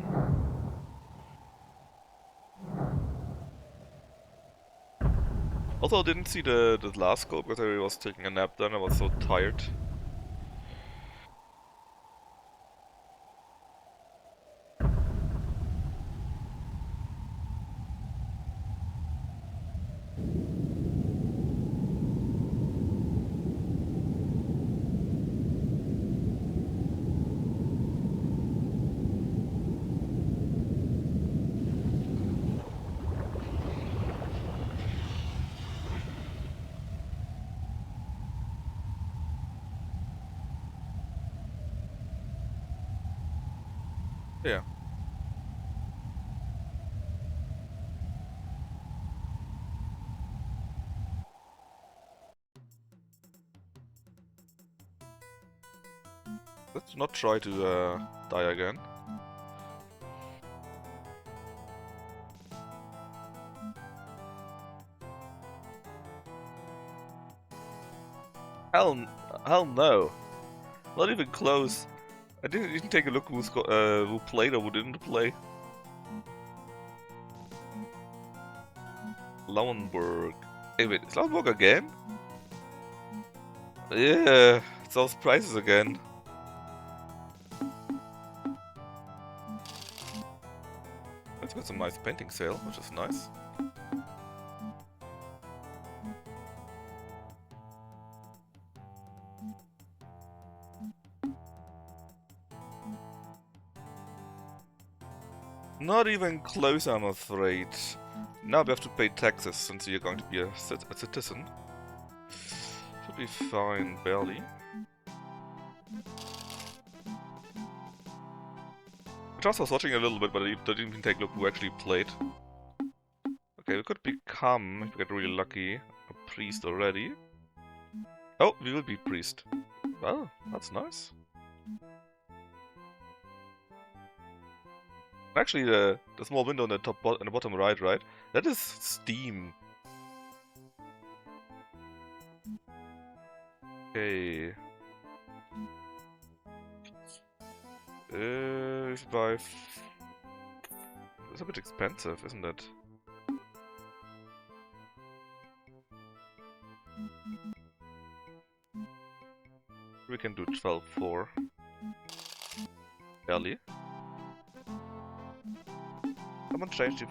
Also, I didn't see the last goal because I was taking a nap then, I was so tired. Yeah. Let's not try to die again. Hell, hell no. Not even close. I didn't even take a look who played or who didn't play. Lauenburg. Hey, wait, is Lauenburg again? Yeah, it's those prices again. Let's get some nice painting sale, which is nice. Not even close, I'm afraid. Now we have to pay taxes since you're going to be a citizen. Should be fine, barely. I was watching a little bit, but I didn't even take a look who actually played. Okay, we could become, if we get really lucky, a priest already. Oh, we will be priest. Well, that's nice. Actually, the small window in the in the bottom right, that is Steam. Okay. If buy. It's a bit expensive, isn't it? We can do 12.4. Barely. Someone changed the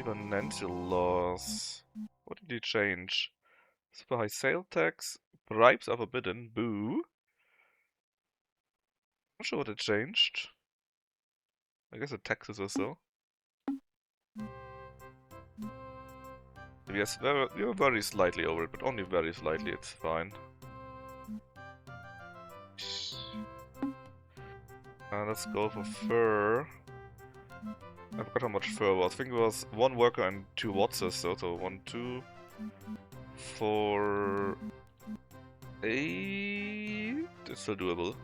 financial laws. What did he change? Super high sale tax. Bribes are forbidden. Boo. Not sure what it changed. I guess the taxes or so. Yes, we were very slightly over it, but only very slightly, it's fine. Let's go for fur. I forgot how much fur was. I think it was 1 worker and 2 Wattses, so 1, 2, 4, 8. It's still doable.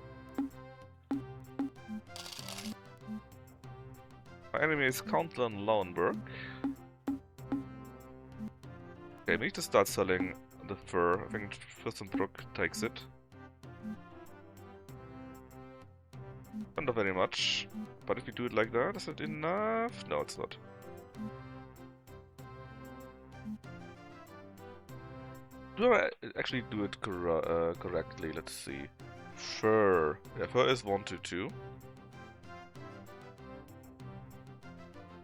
My enemy is Council and Lauenburg. Okay, we need to start selling the fur. I think Fürstenbruck takes it. Not very much. But if we do it like that, is it enough? No, it's not. Do I actually do it correctly? Let's see. Fur. Yeah, fur is 1 to 2.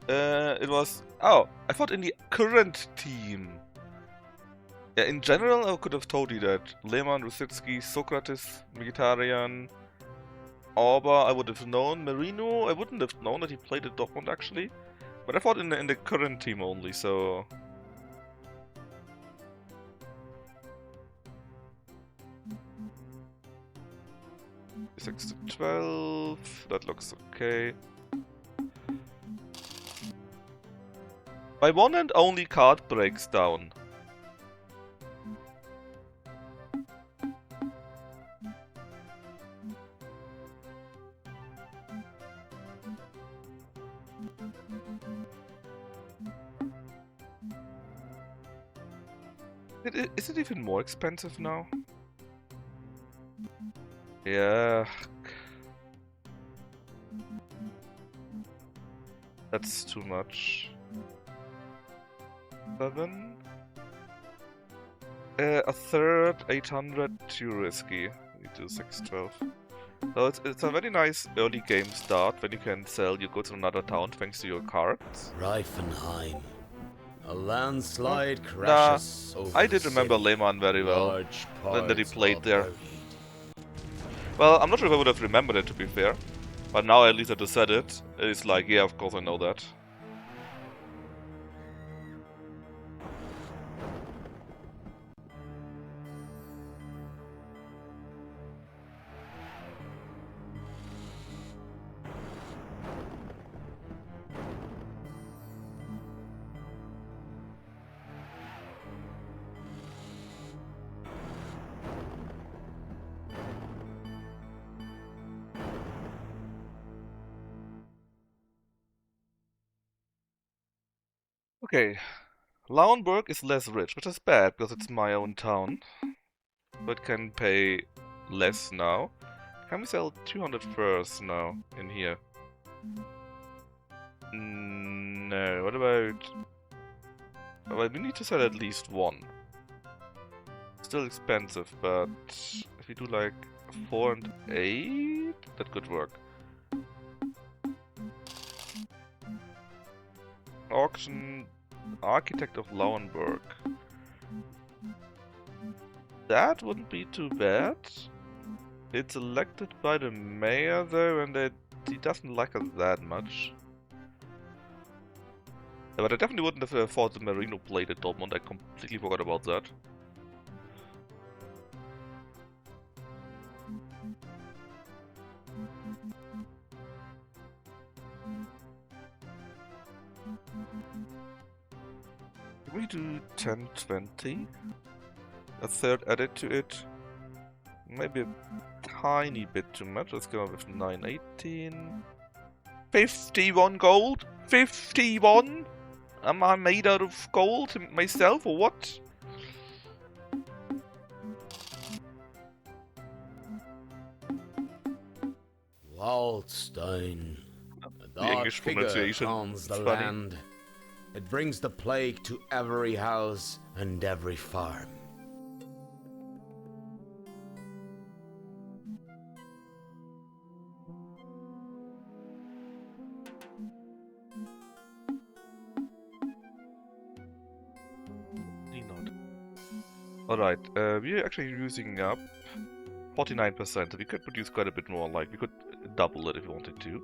It was... Oh, I thought in the current team. Yeah, in general, I could have told you that. Lehmann, Rusitsky, Socrates, Vegetarian, Auber, I would have known. Merino, I wouldn't have known that he played at Dortmund, actually. But I thought in the current team only, so... 6 to 12, that looks okay. My one and only card breaks down. Is it even more expensive now? Yeah. That's too much. 7? A third, 800, too risky. We do 612. So it's a very nice early game start when you can sell your goods in another town thanks to your cards. Reifenheim. A landslide crashes over I did remember Lehmann very well when that he played there. Well, I'm not sure if I would have remembered it, to be fair. But now at least that you said it, it's like, yeah, of course I know that. Okay, Lauenburg is less rich, which is bad, because it's my own town. But can pay less now. Can we sell 200 furs now in here? No, what about... Well, we need to sell at least 1. Still expensive, but if we do like 4 and 8, that could work. Auction, Architect of Lauenburg. That wouldn't be too bad. It's elected by the mayor though, and he doesn't like us that much. Yeah, but I definitely wouldn't have thought the Merino played at Dortmund. I completely forgot about that. Can we do 10-20? A third added to it. Maybe a tiny bit too much. Let's go with 918. 51 gold? 51? Am I made out of gold myself or what? Waldstein. The That English figure pronunciation. calms the It's funny. land. It brings the plague to every house and every farm. Alright, we're actually using up 49%, so we could produce quite a bit more, like we could double it if we wanted to.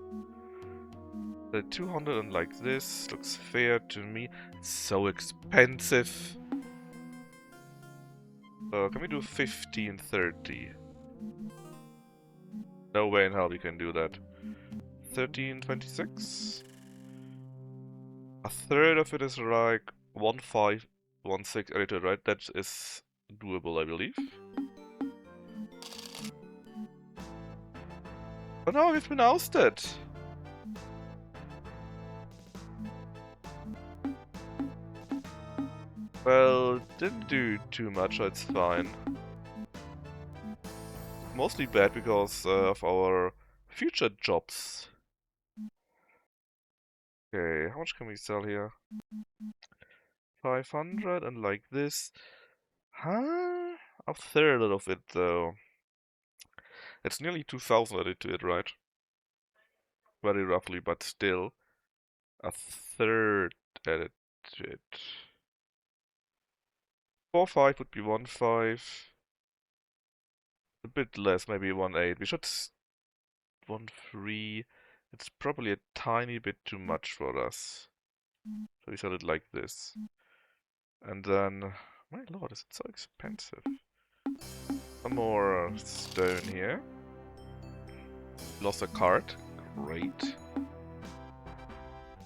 The 200 and like this looks fair to me. It's so expensive. Can we do 1530? No way in hell we can do that. 1326? A third of it is like 1516 editor, right? That is doable, I believe. Oh no, we've been ousted! Well, didn't do too much, so it's fine. Mostly bad because of our future jobs. Okay, how much can we sell here? 500 and like this. Huh? A third of it though. It's nearly 2000 added to it, right? Very roughly, but still. A third added to it. 4.5 would be 1.5. A bit less, maybe 1.8. We should 1.3. It's probably a tiny bit too much for us. So we sell it like this. And then, my lord, is it so expensive? Some more stone here. Lost a card. Great.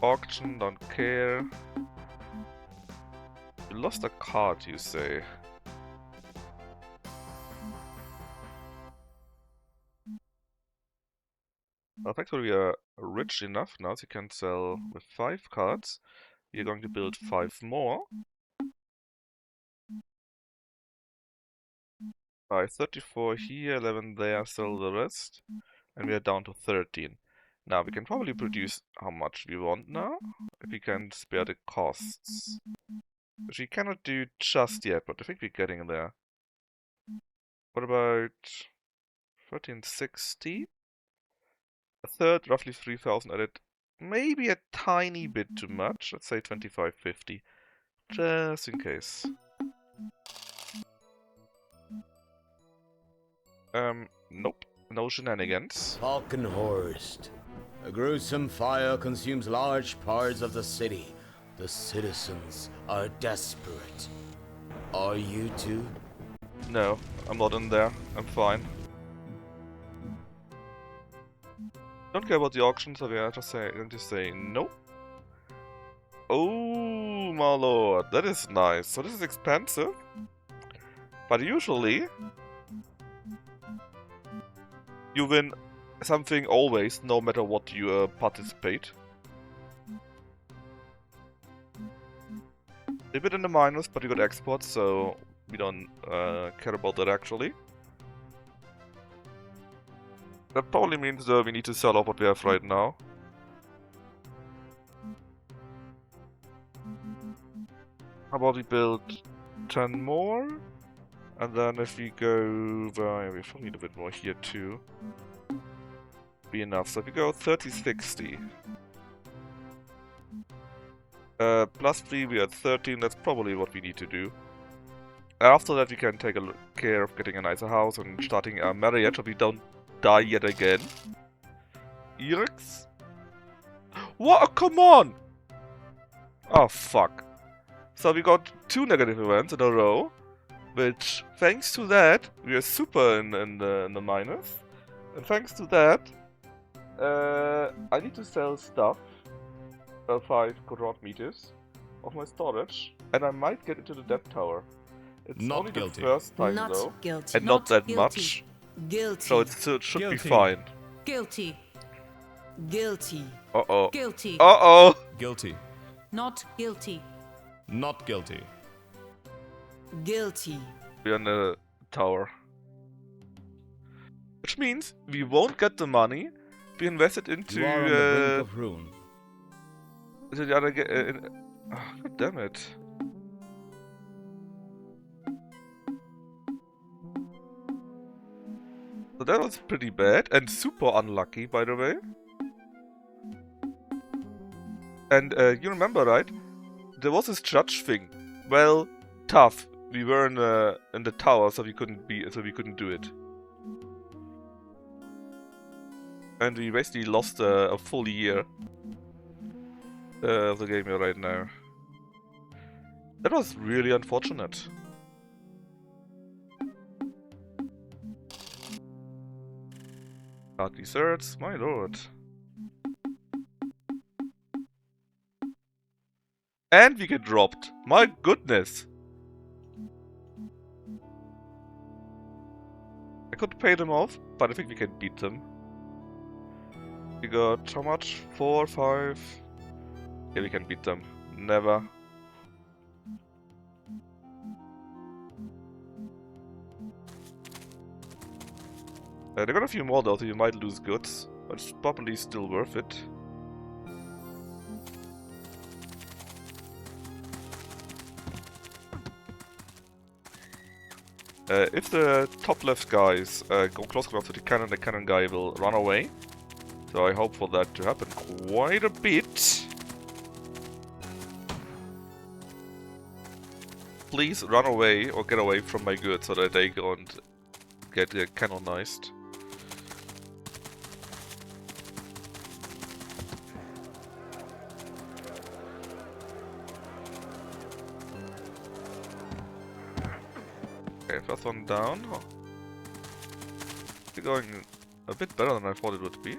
Auction, don't care. You lost a card, you say? Well, thankfully we are rich enough now, so you can sell with 5 cards. We are going to build 5 more. By 34 here, 11 there, sell the rest. And we are down to 13. Now, we can probably produce how much we want now, if we can spare the costs. Which we cannot do just yet, but I think we're getting there. What about 1360? A third, roughly 3000 added. Maybe a tiny bit too much. Let's say 2550. Just in case. Nope. No shenanigans. Falkenhorst. A gruesome fire consumes large parts of the city. The citizens are desperate. Are you too? No, I'm not in there. I'm fine. Don't care about the auction, so we are just going to say no. Oh, my lord, that is nice. So this is expensive. But usually, you win something always, no matter what you participate. A bit in the minus, but you got exports, so we don't care about that actually. That probably means we need to sell off what we have right now. How about we build 10 more? And then if we go... well, we probably need a bit more here too. Be enough. So if we go 3060. Plus 3, we are 13. That's probably what we need to do. After that, we can take care of getting a nicer house and starting a marriage so we don't die yet again. Irix? What? Come on! Oh, fuck. So we got 2 negative events in a row, which, thanks to that, we are super in the minus. And thanks to that, I need to sell stuff, 5 quadrat meters of my storage, and I might get into the debt tower. It's Not only guilty. the first time Not though. guilty. And not that guilty. much. Guilty. So it should be Guilty. fine. Guilty. Guilty. Uh-oh. Guilty. Uh-oh! Guilty. Not guilty. Not guilty. Guilty. We're in the tower. Which means we won't get the money we invested into You are on the brink of ruin. the other oh, God damn it. So that was pretty bad and super unlucky, by the way. And you remember, right? There was this judge thing. Well, tough. We were in the tower, so we couldn't do it. And we basically lost a full year of the game here right now. That was really unfortunate. Art desserts, my lord. And we get dropped. My goodness. I could pay them off, but I think we can beat them. We got how much? 4, 5. Yeah, we can beat them. Never. They got a few more though, so you might lose goods, but it's probably still worth it. If the top left guys go close enough to the cannon guy will run away. So I hope for that to happen quite a bit. Please run away or get away from my goods so that they don't get canonized. Okay, first one down. Oh. It's going a bit better than I thought it would be.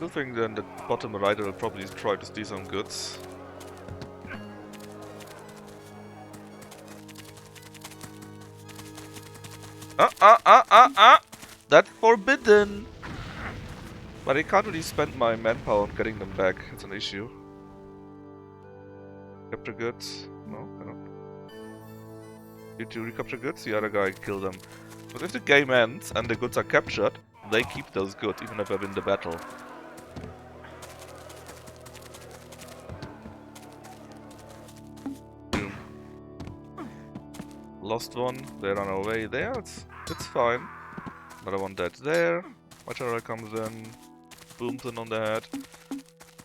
I think then the bottom right will probably try to steal some goods. That's forbidden! But I can't really spend my manpower on getting them back, it's an issue. Capture goods? No, cannot. You two recapture goods, the other guy kill them. But if the game ends and the goods are captured, they keep those goods even if I win the battle. Boom. Lost one, they run away there, it's fine. Another one dead there. My general comes in, booms in on the head.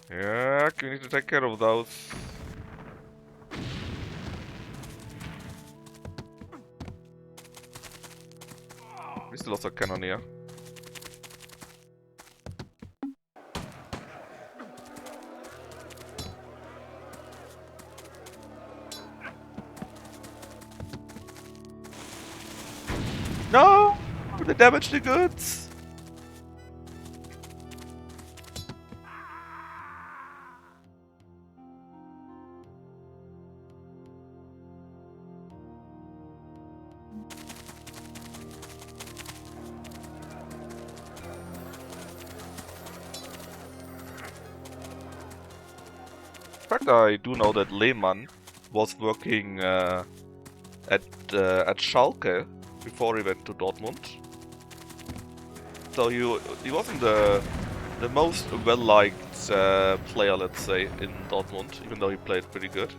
Yeah, we need to take care of those. We still lost a cannoneer. No! They damaged the goods! In fact, I do know that Lehmann was working at Schalke before he went to Dortmund. So he wasn't the most well-liked player, let's say, in Dortmund, even though he played pretty good.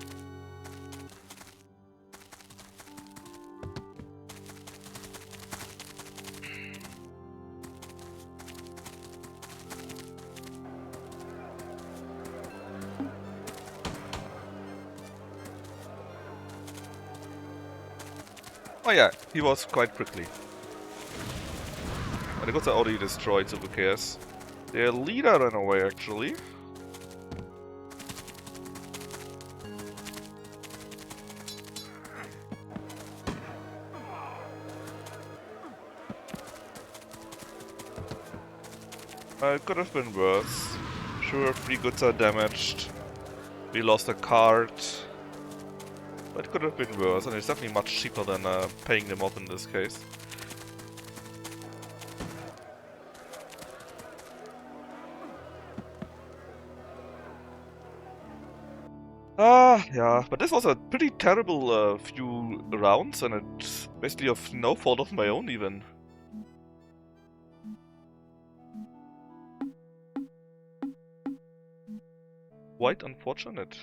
Oh yeah, he was quite quickly. And the goods are already destroyed, so who cares? Their leader ran away, actually. It could have been worse. Sure, 3 goods are damaged. We lost a card. But it could have been worse, and it's definitely much cheaper than paying them off in this case. Yeah, but this was a pretty terrible few rounds, and it's basically of no fault of my own even. Quite unfortunate.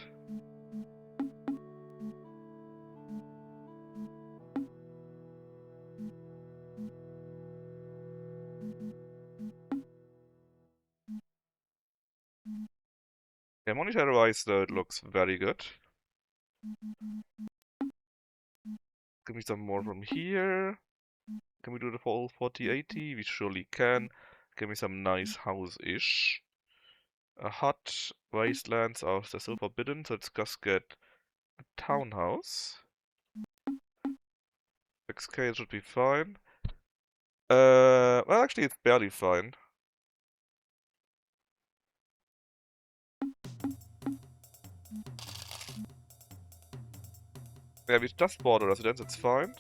Yeah, monetary-wise though, it looks very good. Give me some more from here. Can we do the whole 4080? We surely can. Give me some nice house-ish. A hut, wastelands are still forbidden, so let's just get a townhouse. 6k should be fine. Well actually it's barely fine. Yeah, we just bought a residence, it's fine.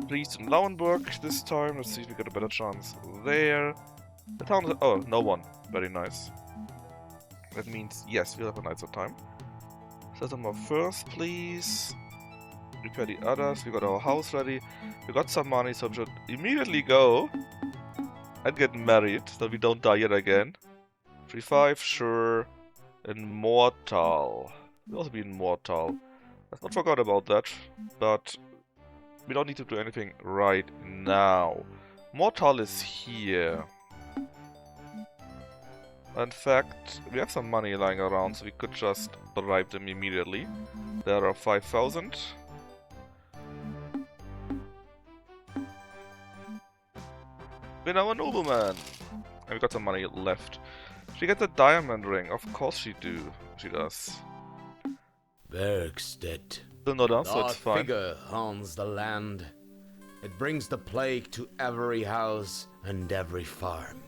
Please in Lauenburg this time, let's see if we get a better chance there. The town is... oh, no one. Very nice. That means, yes, we'll have a nicer time. Set them up first, please. Repair the others, we got our house ready. We got some money, so we should immediately go and get married, so we don't die yet again. 3-5, sure. Immortal. We'll also be immortal. Let's not forget about that, but we don't need to do anything right now. Mortal is here. In fact, we have some money lying around, so we could just bribe them immediately. There are 5,000. We're now a nobleman! And we got some money left. She gets a diamond ring, of course she does. Bergstedt. Still not us, so The it's fine. Fugger owns the land. It brings the plague to every house and every farm.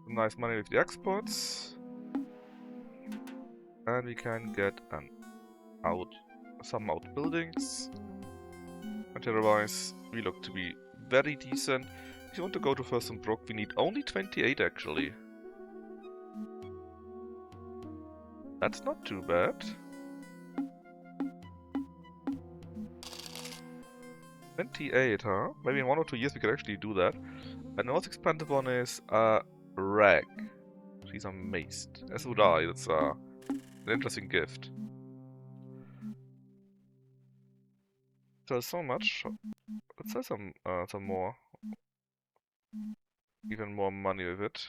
Some nice money with the exports. And we can get some outbuildings. Material-wise, we look to be very decent. If you want to go to Fürstenbruck, we need only 28 actually. That's not too bad. 28, huh? Maybe in 1 or 2 years we could actually do that. And the most expensive one is Rag. She's amazed. As would I. That's an interesting gift. There's so much. Let's sell some more. Even more money with it.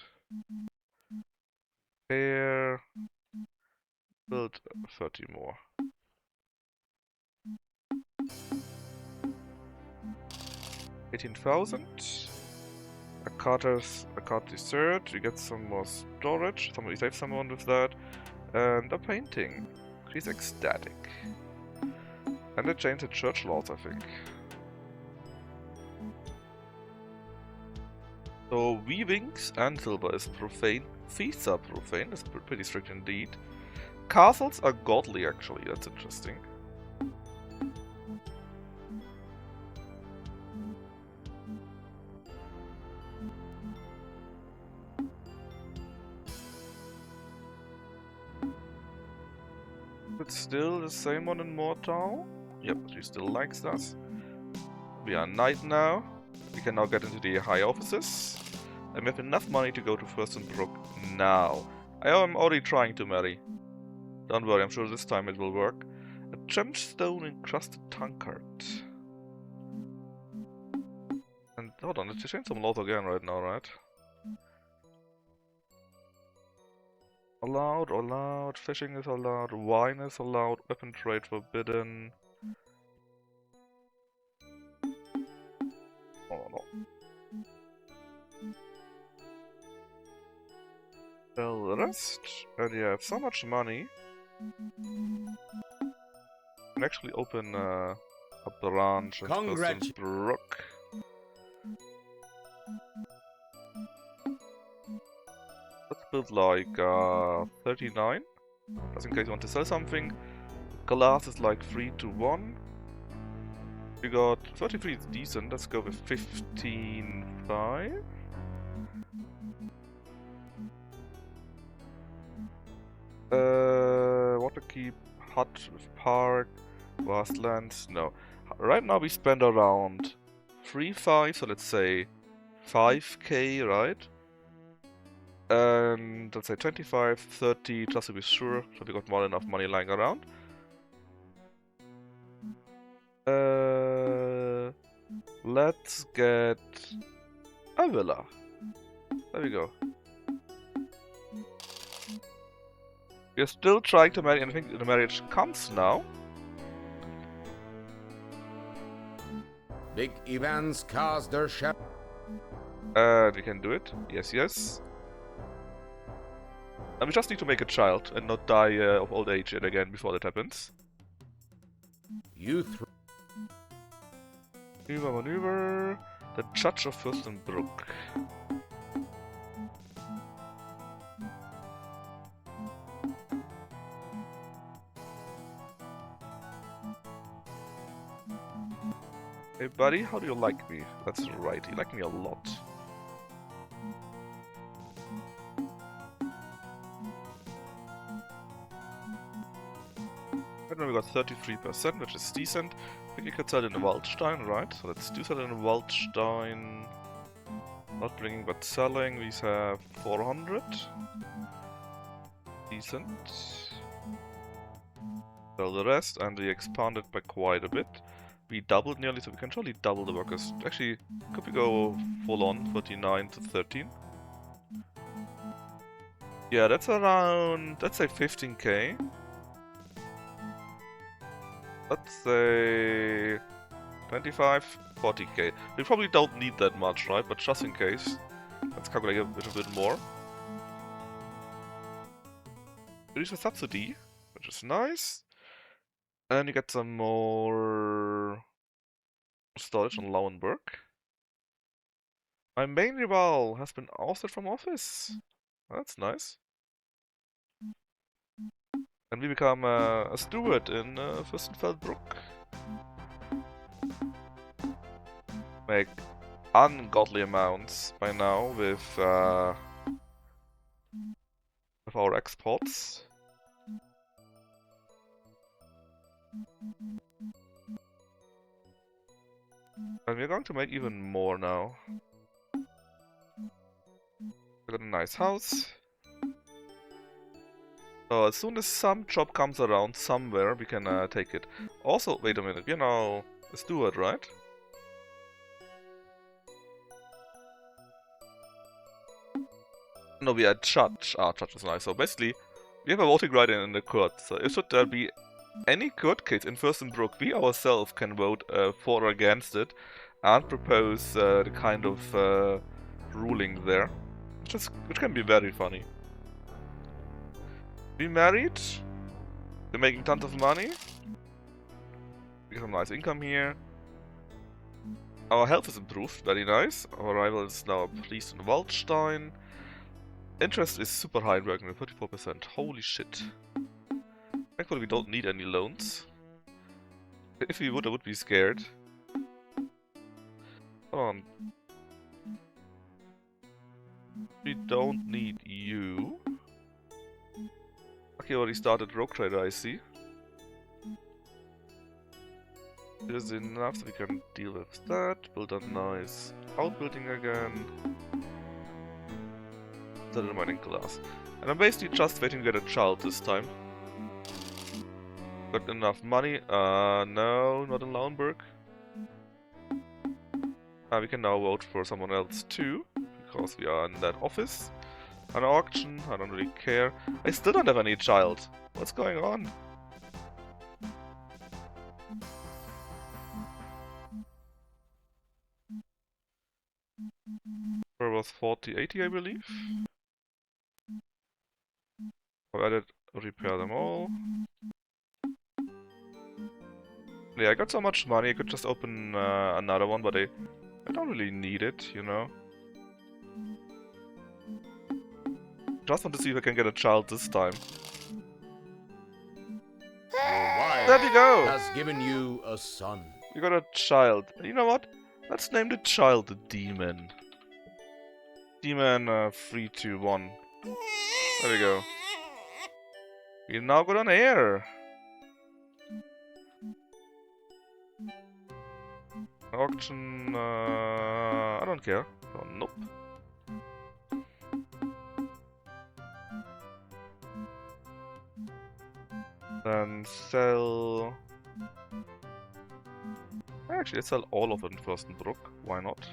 There. Build 30 more. $18,000. A card dessert. We get some more storage. Somebody save someone with that. And a painting. She's ecstatic. And they changed the church laws, I think. So weavings and silver is profane. Feasts are profane. That's pretty strict indeed. Castles are godly, actually. That's interesting. It's still the same one in Mortal. Yep, she still likes us. We are knight now. We can now get into the high offices. And we have enough money to go to Fürstenbruck now. I am already trying to marry. Don't worry, I'm sure this time it will work. A gemstone encrusted tankard. And hold on, let's change some laws again right now, right? Allowed, fishing is allowed, wine is allowed, weapon trade forbidden. Oh no. Sell the rest, and you have so much money. You can actually open a branch in Congrats. Brook. Let's build like 39, just in case you want to sell something. Glass is like 3 to 1. We got 33 is decent. Let's go with 15.5. Waterkeep, hut with park, grasslands. No. Right now we spend around 3.5, so let's say 5k, right? And let's say 25, 30, just to be sure, so we got more than enough money lying around. Let's get a villa. There we go. We are still trying to marry, and I think the marriage comes now. Big events cause their share. And we can do it. Yes, yes. And we just need to make a child and not die of old age yet again before that happens. Youth. Maneuver. The Judge of Fürstenbruck. Hey buddy, how do you like me? That's right, you like me a lot. Right now we got 33%, which is decent. I think you could sell it in Waldstein, right? So let's do that in Waldstein. Not bringing but selling, we have 400. Decent. Sell the rest, and we expanded by quite a bit. We doubled nearly, so we can surely double the workers. Actually, could we go full on 39 to 13? Yeah, that's around, let's say 15k. Let's say 25, 40k. We probably don't need that much, right? But just in case, let's calculate a bit more. There is a subsidy, which is nice. And you get some more storage on Lauenburg. My main rival has been ousted from office. That's nice. And we become a steward in Fürstenfeldbruck. Make ungodly amounts by now with our exports. And we're going to make even more now. We got a nice house. So as soon as some job comes around somewhere, we can take it. Also, wait a minute, we're now a steward, right? No, we are judge. Ah, judge is nice. So basically, we have a voting right in the court. So if should there be any court case in Fürstenbruck, we ourselves can vote for or against it and propose the kind of ruling there, which can be very funny. We married. We're making tons of money. We get some nice income here. Our health is improved, very nice. Our rival is now a priest in Waldstein. Interest is super high in working with 34%. Holy shit. Thankfully we don't need any loans. If we would, I would be scared. Come on. We don't need you. Okay, already started Rogue Trader, I see. There's enough so we can deal with that. Build a nice outbuilding again. Set a mining class. And I'm basically just waiting to get a child this time. Got enough money? No, not in Lauenburg. We can now vote for someone else too, because we are in that office. An auction, I don't really care. I still don't have any child. What's going on? Where was 40, 80 I believe? I added repair them all. Yeah, I got so much money, I could just open another one, but I don't really need it, you know? Just want to see if I can get a child this time. Your wife There we go! has given you a son. We got a child. You know what? Let's name the child Demon. Demon 3, 2, 1. There we go. We now got an heir. Auction. I don't care. Oh, nope. Then sell. Actually, let's sell all of it in Fürstenbruck. Why not?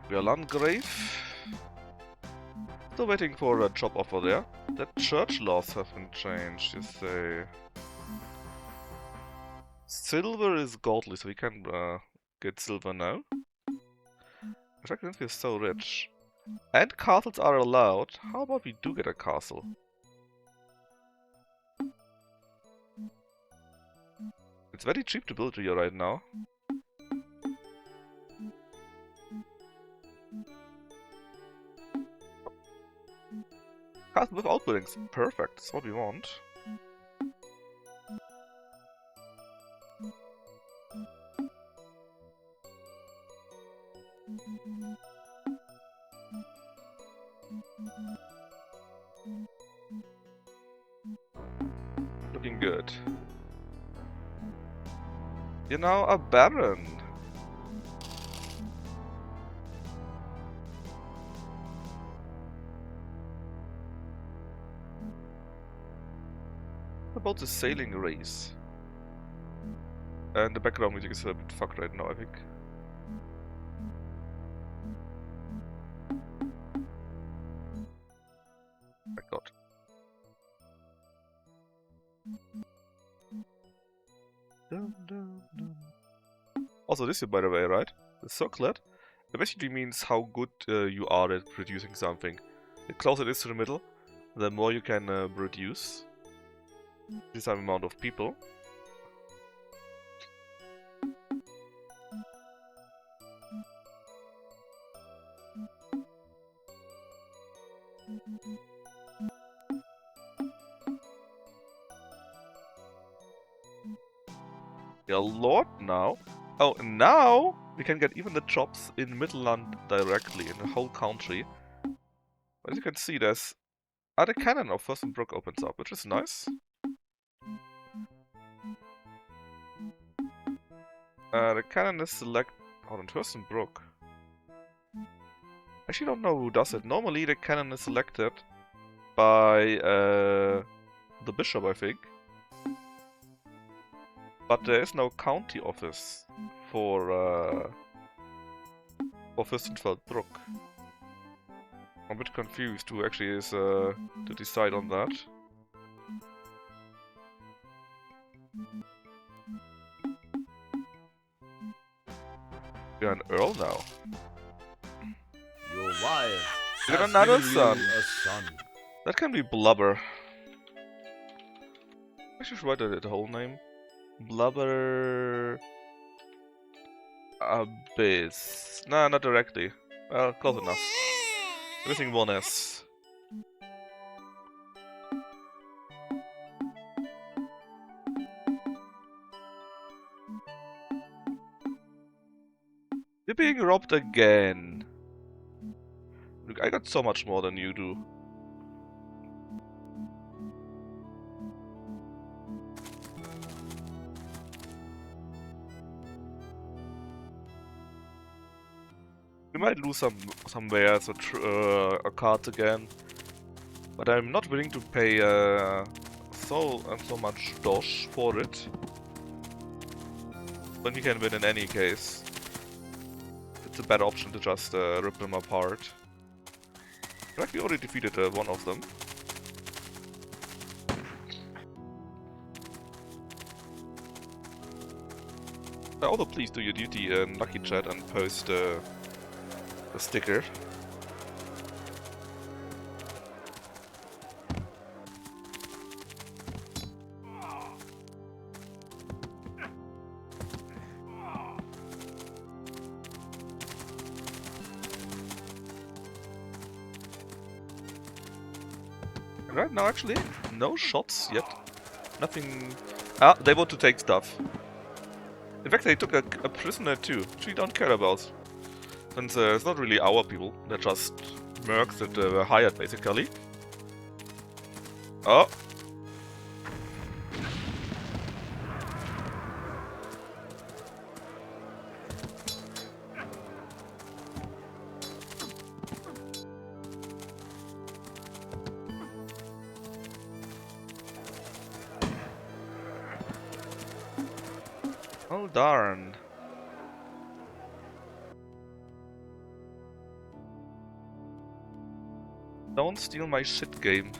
We are Landgrave. Still waiting for a job offer there. The church laws have been changed, you say. Silver is godly, so we can get silver now. Attractive is so rich. And castles are allowed. How about we do get a castle? It's very cheap to build here right now. Castle with outbuildings. Perfect, that's what we want. Looking good. You're now a baron. What about the sailing race? And the background music is a bit fucked right now, I think. My god. Dun, dun, dun. Also, this is, by the way, right? The circlet. It basically means how good you are at producing something. The closer it is to the middle, the more you can produce. This amount of people. You're a lord now. Oh, now we can get even the jobs in Mittelland directly in the whole country. As you can see, there's the cannon of Fürstenbruck opens up, which is nice. The cannon is selected on Fürstenbruck. Actually, don't know who does it. Normally, the cannon is selected by the bishop, I think. But there is no county office for Fürstenfeldbruck. I'm a bit confused who actually is to decide on that. You're an earl now. Your wife You got has another given son. you a son. That can be Blubber. I should write the whole name. Blubber... Abyss. Nah, not directly. Well, close enough. Missing one S. You're being robbed again. Look, I got so much more than you do. We might lose some wares or cards again, but I'm not willing to pay so much dosh for it. When we can win in any case, it's a better option to just rip them apart. In fact, we already defeated one of them. Although please do your duty in Lucky Chat and post a sticker. And right now actually, no shots yet. Nothing... Ah, they want to take stuff. In fact, they took a prisoner too, which we don't care about. Since it's not really our people, they're just mercs that were hired basically. Oh! Oh darn. Don't steal my shit game.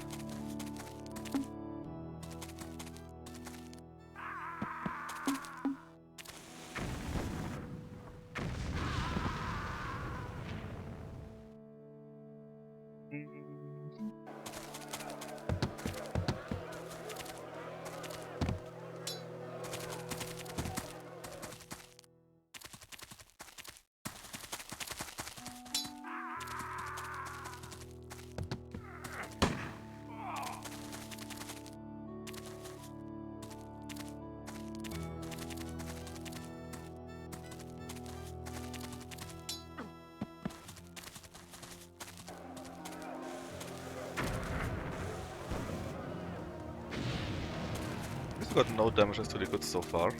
Got no damage, that's really good so far.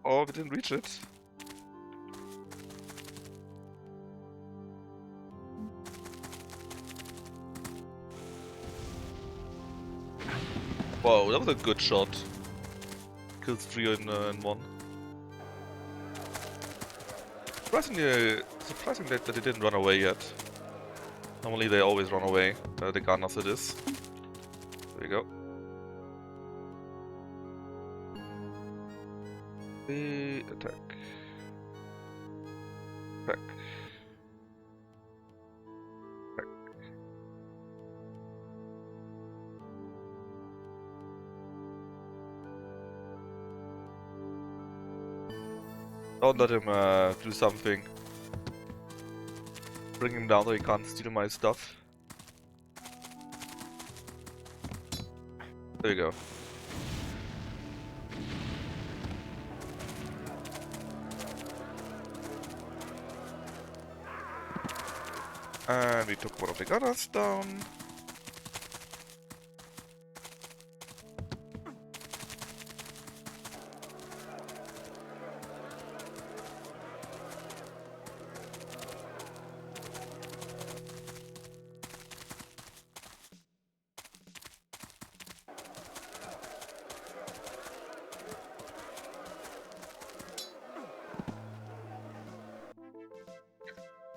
Oh, we didn't reach it. Whoa, that was a good shot. Kills 3 in one. Surprising that they didn't run away yet. Normally they always run away, the gunners it is. There you go. The attack. Attack. Attack. Don't let him do something. Bring him down so he can't steal my stuff. There you go. And we took one of the gunners down.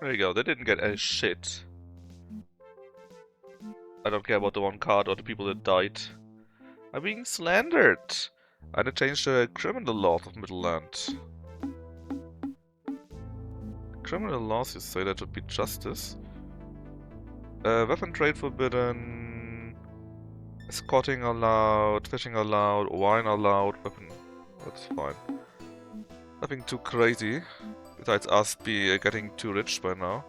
There you go, they didn't get a shit. I don't care about the one card or the people that died. I'm being slandered! I had to change the criminal laws of Mittelland. Criminal laws, you say that would be justice. Weapon trade forbidden. Escorting allowed, fishing allowed, wine allowed, weapon... That's fine. Nothing too crazy. Besides us getting too rich by now.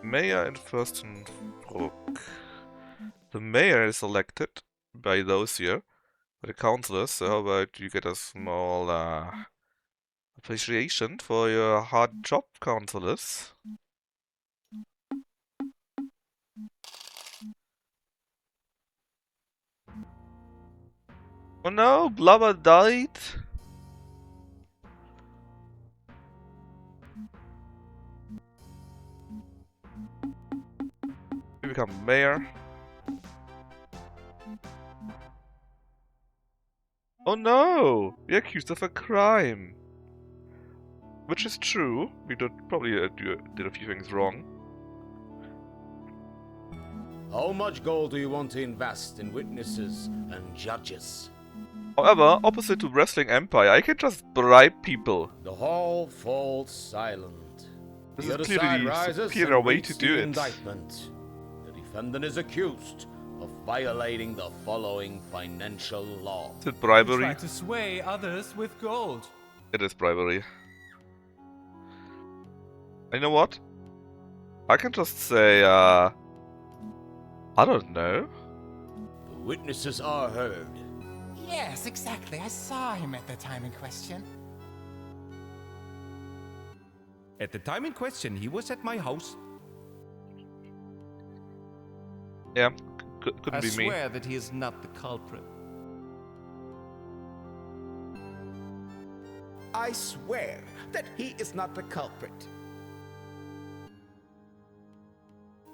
Mayor in Fürstenbruck. The mayor is elected by those here, by the councillors, so how about you get a small appreciation for your hard job, counselors. Oh no, Blubber died. You become mayor. Oh no! We're accused of a crime. Which is true. We probably did a few things wrong. How much gold do you want to invest in witnesses and judges? However, opposite to Wrestling Empire, I can just bribe people. The hall falls silent. This The is other clearly side the rises superior and way reads to do the it. indictment. The defendant is accused of violating the following financial law. Is it You bribery? try to sway others with gold. It is bribery. And you know what? I can just say, I don't know. The witnesses are heard. Yes, exactly. I saw him at the time in question. At the time in question, he was at my house. Yeah, couldn't I be me. swear that he is not the culprit. I swear that he is not the culprit.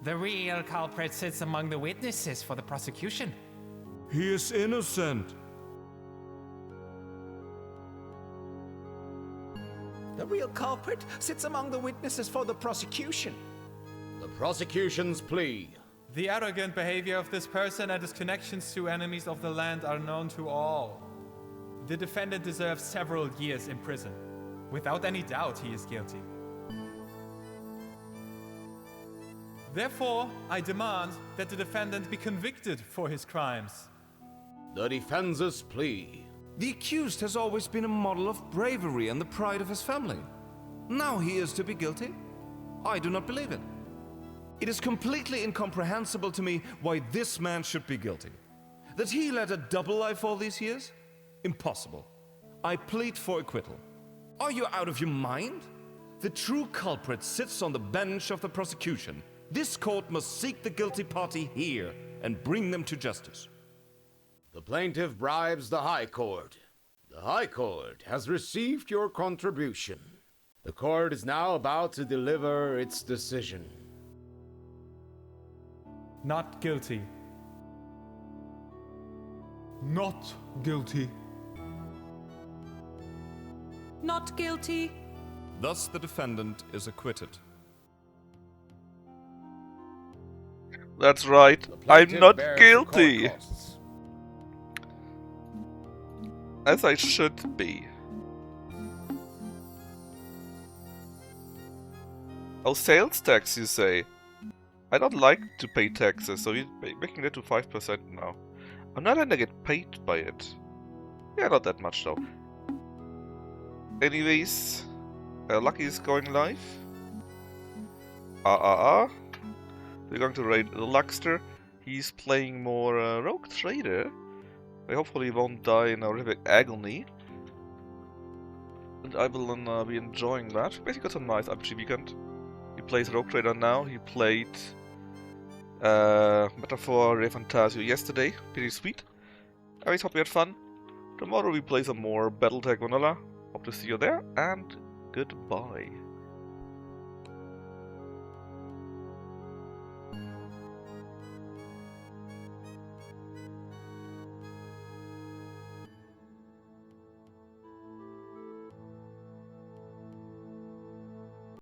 The real culprit sits among the witnesses for the prosecution. He is innocent. The real culprit sits among the witnesses for the prosecution. The prosecution's plea. The arrogant behavior of this person and his connections to enemies of the land are known to all. The defendant deserves several years in prison. Without any doubt, he is guilty. Therefore, I demand that the defendant be convicted for his crimes. The defense's plea. The accused has always been a model of bravery and the pride of his family. Now he is to be guilty? I do not believe it. It is completely incomprehensible to me why this man should be guilty. That he led a double life all these years? Impossible. I plead for acquittal. Are you out of your mind? The true culprit sits on the bench of the prosecution. This court must seek the guilty party here and bring them to justice. The plaintiff bribes the High Court. The High Court has received your contribution. The court is now about to deliver its decision. Not guilty. Not guilty. Not guilty. Thus the defendant is acquitted. That's right. The I'm plaintiff not bears the court guilty. costs. As I should be. Oh, sales tax, you say? I don't like to pay taxes, so you're making that to 5% now. I'm not gonna get paid by it. Yeah, not that much though. Anyways, Lucky is going live. We're going to raid the Luxter. He's playing more Rogue Trader. I hopefully won't die in a horrific agony. And I will be enjoying that. Basically got some nice RPG weekend. He plays Rogue Trader now. He played Metaphor Re Fantasio yesterday. Pretty sweet. Anyways, hope you had fun. Tomorrow we play some more Battletech Vanilla. Hope to see you there, and goodbye.